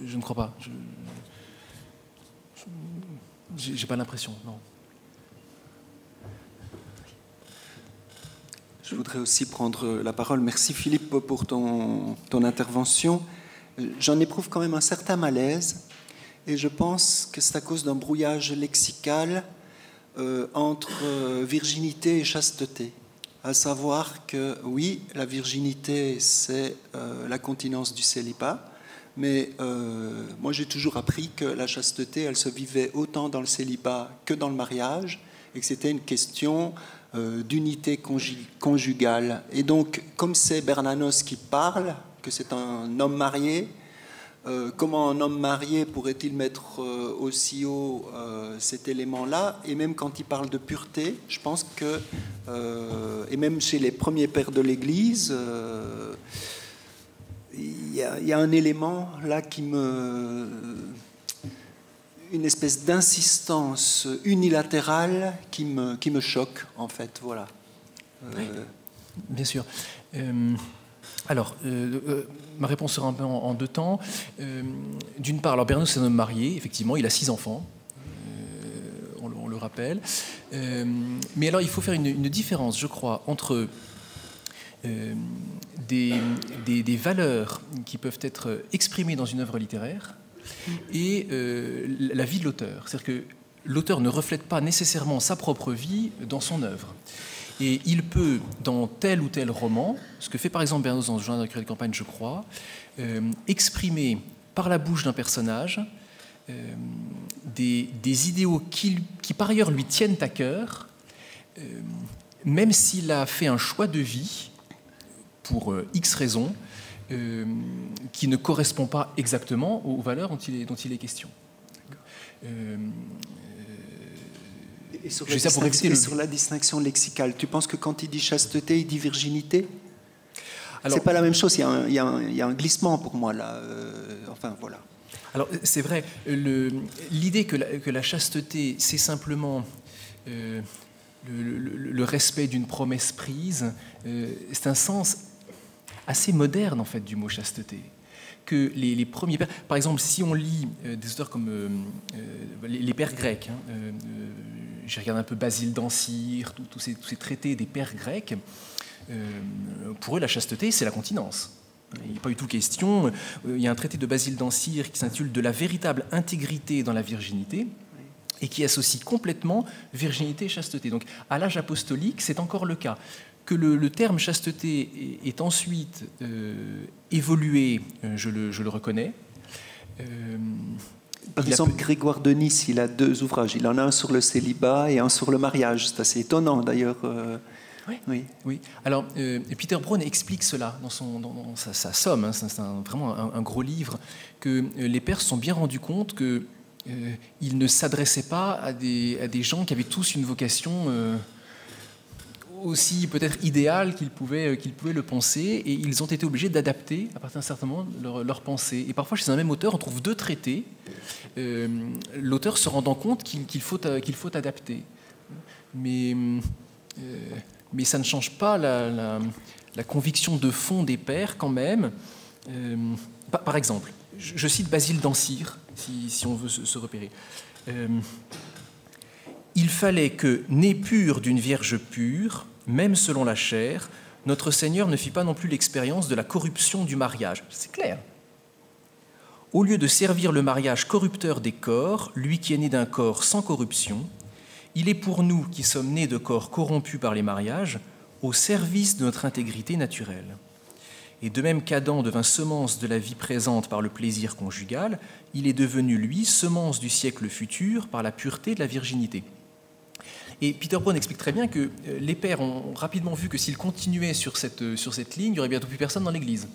Je ne crois pas. Je n'ai pas l'impression, non. Je voudrais aussi prendre la parole. Merci Philippe pour ton intervention. J'en éprouve quand même un certain malaise. Et je pense que c'est à cause d'un brouillage lexical entre virginité et chasteté. À savoir que, oui, la virginité, c'est la continence du célibat, mais moi j'ai toujours appris que la chasteté, elle se vivait autant dans le célibat que dans le mariage, et que c'était une question d'unité conjugale. Et donc, comme c'est Bernanos qui parle, que c'est un homme marié, comment un homme marié pourrait-il mettre aussi haut cet élément-là? Et même quand il parle de pureté, je pense que, et même chez les premiers pères de l'Église, il y a un élément là qui me... une espèce d'insistance unilatérale qui me choque, en fait. Voilà. Bien sûr. Alors, ma réponse sera un peu en deux temps. D'une part, alors Bernanos est un homme marié, effectivement, il a 6 enfants, on le rappelle. Mais alors, il faut faire une différence, je crois, entre des valeurs qui peuvent être exprimées dans une œuvre littéraire et la vie de l'auteur. C'est-à-dire que l'auteur ne reflète pas nécessairement sa propre vie dans son œuvre. Et il peut, dans tel ou tel roman, ce que fait par exemple Bernanos dans le journal de campagne, je crois, exprimer par la bouche d'un personnage des idéaux qui par ailleurs lui tiennent à cœur, même s'il a fait un choix de vie, pour X raisons, qui ne correspond pas exactement aux valeurs dont il est question. Et sur la distinction lexicale, tu penses que quand il dit chasteté, il dit virginité? C'est pas la même chose, il y a un glissement pour moi là. Enfin voilà. Alors c'est vrai, l'idée que la chasteté, c'est simplement le respect d'une promesse prise, c'est un sens assez moderne en fait du mot chasteté. Que les premiers pères, par exemple, si on lit des auteurs comme les pères grecs, j'ai regardé un peu Basile d'Ancire, tous ces traités des pères grecs, pour eux la chasteté c'est la continence. Il n'est pas du tout question. Il y a un traité de Basile d'Ancire qui s'intitule « De la véritable intégrité dans la virginité » et qui associe complètement virginité et chasteté. Donc, à l'âge apostolique, c'est encore le cas. Que le terme chasteté est ensuite évolué, je le reconnais. Par exemple, Grégoire de Nice, il a 2 ouvrages. Il en a un sur le célibat et un sur le mariage. C'est assez étonnant, d'ailleurs. Oui. Alors, Peter Braun explique cela dans sa somme. Hein, c'est vraiment un gros livre, que les pères se sont bien rendus compte qu'ils ne s'adressaient pas à des gens qui avaient tous une vocation aussi peut-être idéale qu'ils pouvaient le penser, et ils ont été obligés d'adapter à partir d'un certain moment leur pensée. Et parfois, chez un même auteur, on trouve 2 traités, l'auteur se rendant compte qu'il faut adapter. Mais ça ne change pas la conviction de fond des pères quand même. Par exemple, je cite Basile d'Ancire, si on veut se repérer. Il fallait que, né pur d'une vierge pure, même selon la chair, notre Seigneur ne fit pas non plus l'expérience de la corruption du mariage. C'est clair. Au lieu de servir le mariage corrupteur des corps, lui qui est né d'un corps sans corruption, il est pour nous qui sommes nés de corps corrompus par les mariages, au service de notre intégrité naturelle. Et de même qu'Adam devint semence de la vie présente par le plaisir conjugal, il est devenu, lui, semence du siècle futur par la pureté de la virginité. Et Peter Braun explique très bien que les pères ont rapidement vu que s'ils continuaient sur cette ligne, il n'y aurait bientôt plus personne dans l'Église,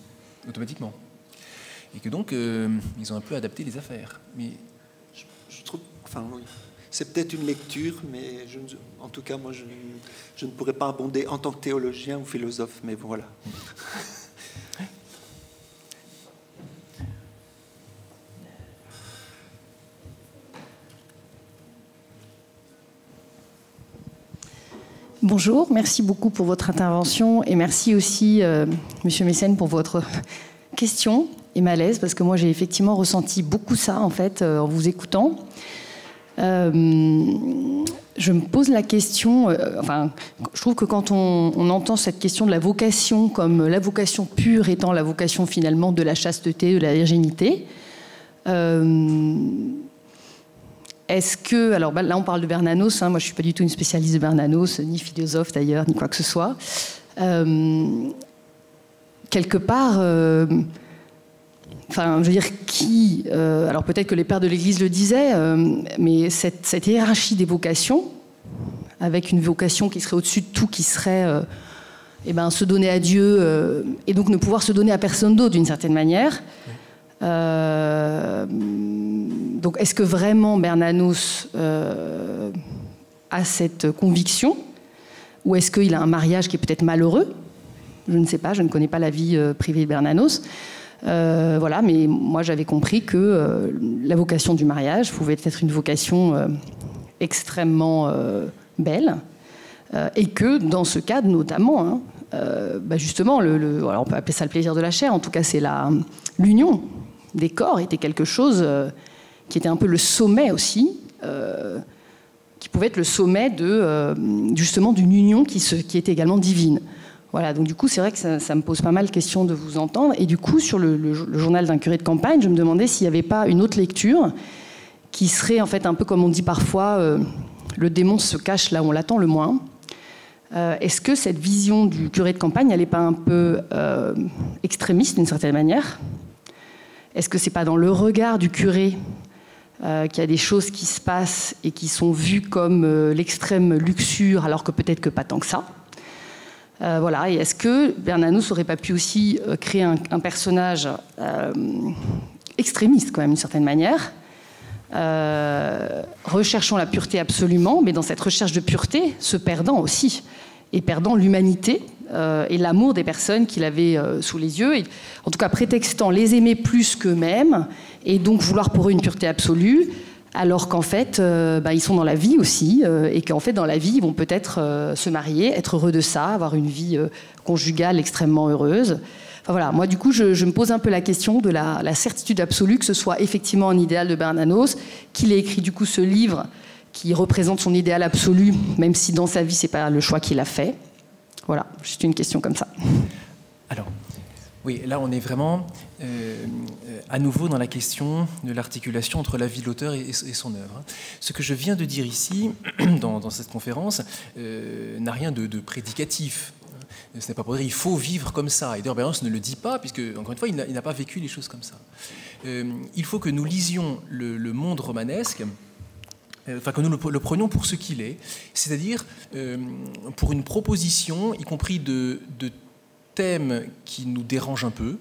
automatiquement. Et que donc, ils ont un peu adapté les affaires. Mais je trouve... Enfin, oui. C'est peut-être une lecture, mais en tout cas, moi, je ne pourrais pas abonder en tant que théologien ou philosophe, mais voilà. Bonjour, merci beaucoup pour votre intervention et merci aussi, Monsieur Mécène, pour votre question et malaise, parce que moi j'ai effectivement ressenti beaucoup ça en fait en vous écoutant. Je me pose la question, je trouve que quand on entend cette question de la vocation comme la vocation pure étant la vocation finalement de la chasteté, de la virginité, est-ce que, alors là on parle de Bernanos, hein, moi je ne suis pas du tout une spécialiste de Bernanos, ni philosophe d'ailleurs, ni quoi que ce soit. Quelque part, je veux dire, alors peut-être que les pères de l'Église le disaient, mais cette hiérarchie des vocations, avec une vocation qui serait au-dessus de tout, qui serait se donner à Dieu, et donc ne pouvoir se donner à personne d'autre d'une certaine manière. Donc est-ce que vraiment Bernanos a cette conviction, ou est-ce qu'il a un mariage qui est peut-être malheureux? Je ne sais pas, je ne connais pas la vie privée de Bernanos. Voilà, mais moi j'avais compris que la vocation du mariage pouvait être une vocation extrêmement belle, et que dans ce cadre notamment, justement, alors on peut appeler ça le plaisir de la chair, en tout cas c'est l'union des corps était quelque chose qui était un peu le sommet aussi, qui pouvait être le sommet justement d'une union qui était également divine. Voilà, donc du coup, c'est vrai que ça me pose pas mal de questions de vous entendre. Et du coup, sur le journal d'un curé de campagne, je me demandais s'il n'y avait pas une autre lecture qui serait en fait un peu comme on dit parfois, le démon se cache là où on l'attend le moins. Est-ce que cette vision du curé de campagne, elle n'est pas un peu extrémiste d'une certaine manière? Est-ce que c'est pas dans le regard du curé qu'il y a des choses qui se passent et qui sont vues comme l'extrême luxure, alors que peut-être que pas tant que ça? Voilà. Et est-ce que Bernanos n'aurait pas pu aussi créer un personnage extrémiste, quand même, d'une certaine manière, recherchant la pureté absolument, mais dans cette recherche de pureté, se perdant aussi, et perdant l'humanité et l'amour des personnes qu'il avait sous les yeux, et en tout cas prétextant les aimer plus qu'eux-mêmes, et donc vouloir pour eux une pureté absolue, alors qu'en fait, ils sont dans la vie aussi, et qu'en fait, dans la vie, ils vont peut-être se marier, être heureux de ça, avoir une vie conjugale extrêmement heureuse. Enfin, voilà. Moi, du coup, je me pose un peu la question de la certitude absolue que ce soit effectivement un idéal de Bernanos, qu'il ait écrit du coup ce livre qui représente son idéal absolu, même si dans sa vie, c'est pas le choix qu'il a fait. Voilà, juste une question comme ça. Alors, Oui, là on est vraiment à nouveau dans la question de l'articulation entre la vie de l'auteur et son œuvre. Ce que je viens de dire ici, dans cette conférence, n'a rien de prédicatif. Ce n'est pas pour dire il faut vivre comme ça. Et d'ailleurs, Bernanos ne le dit pas, puisque, encore une fois, il n'a pas vécu les choses comme ça. Il faut que nous lisions le monde romanesque, enfin que nous le prenions pour ce qu'il est, c'est-à-dire pour une proposition, y compris de thèmes qui nous dérangent un peu,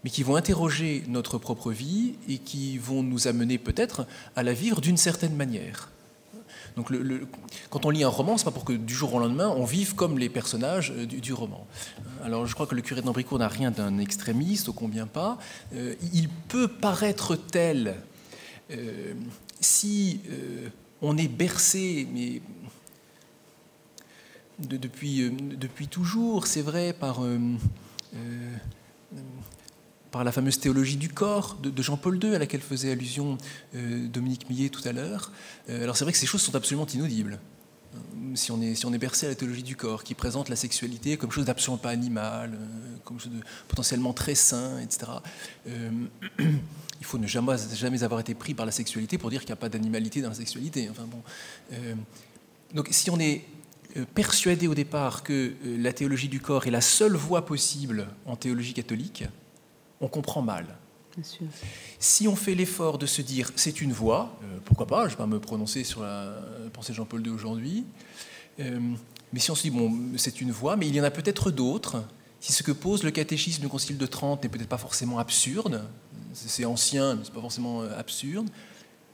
mais qui vont interroger notre propre vie et qui vont nous amener peut-être à la vivre d'une certaine manière. Donc quand on lit un roman, ce n'est pas pour que du jour au lendemain, on vive comme les personnages du roman. Alors je crois que le curé d'Ambricourt n'a rien d'un extrémiste, ô combien pas. Il peut paraître tel si on est bercé, mais depuis toujours, c'est vrai, par la fameuse théologie du corps de Jean-Paul II, à laquelle faisait allusion Dominique Millet tout à l'heure. Alors c'est vrai que ces choses sont absolument inaudibles. Si on est bercé à la théologie du corps, qui présente la sexualité comme chose d'absolument pas animal, comme chose de potentiellement très sain, etc., il faut ne jamais avoir été pris par la sexualité pour dire qu'il n'y a pas d'animalité dans la sexualité. Enfin, bon, donc si on est persuadé au départ que la théologie du corps est la seule voie possible en théologie catholique, on comprend mal. Bien sûr. Si on fait l'effort de se dire c'est une voie, pourquoi pas, je ne vais pas me prononcer sur la pensée de Jean-Paul II aujourd'hui, mais si on se dit bon, c'est une voie, mais il y en a peut-être d'autres, si ce que pose le catéchisme du Concile de Trente n'est peut-être pas forcément absurde, c'est ancien, mais ce n'est pas forcément absurde,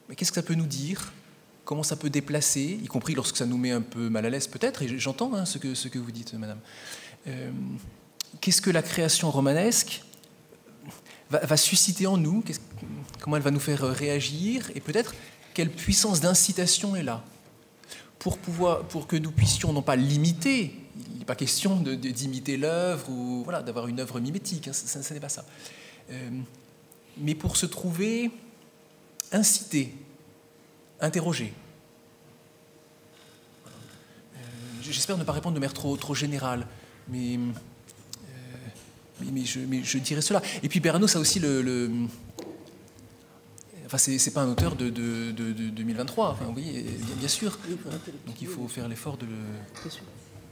mais qu'est-ce que ça peut nous dire ? Comment ça peut déplacer, y compris lorsque ça nous met un peu mal à l'aise peut-être, et j'entends ce que vous dites, madame. Qu'est-ce que la création romanesque va susciter en nous, comment elle va nous faire réagir, et peut-être quelle puissance d'incitation est là, pour que nous puissions non pas l'imiter, il n'est pas question d'imiter l'œuvre, ou voilà, d'avoir une œuvre mimétique, hein, ça n'est pas ça, mais pour se trouver incité, interroger. J'espère ne pas répondre de manière trop générale, mais je dirais cela. Et puis Bernanos a aussi enfin, c'est pas un auteur de 2023, enfin, oui, bien sûr. Donc il faut faire l'effort de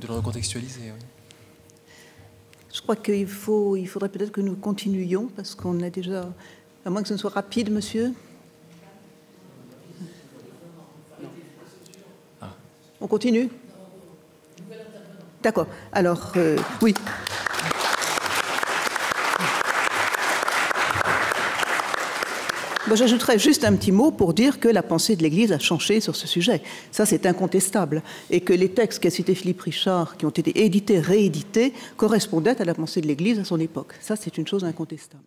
le recontextualiser. Oui. Je crois qu'il faudrait peut-être que nous continuions, parce qu'on a déjà... À moins que ce ne soit rapide, monsieur. On continue ? D'accord. Alors, oui. J'ajouterais juste un petit mot pour dire que la pensée de l'Église a changé sur ce sujet. Ça, c'est incontestable. Et que les textes qu'a cités Philippe Richard, qui ont été édités, réédités, correspondaient à la pensée de l'Église à son époque. Ça, c'est une chose incontestable.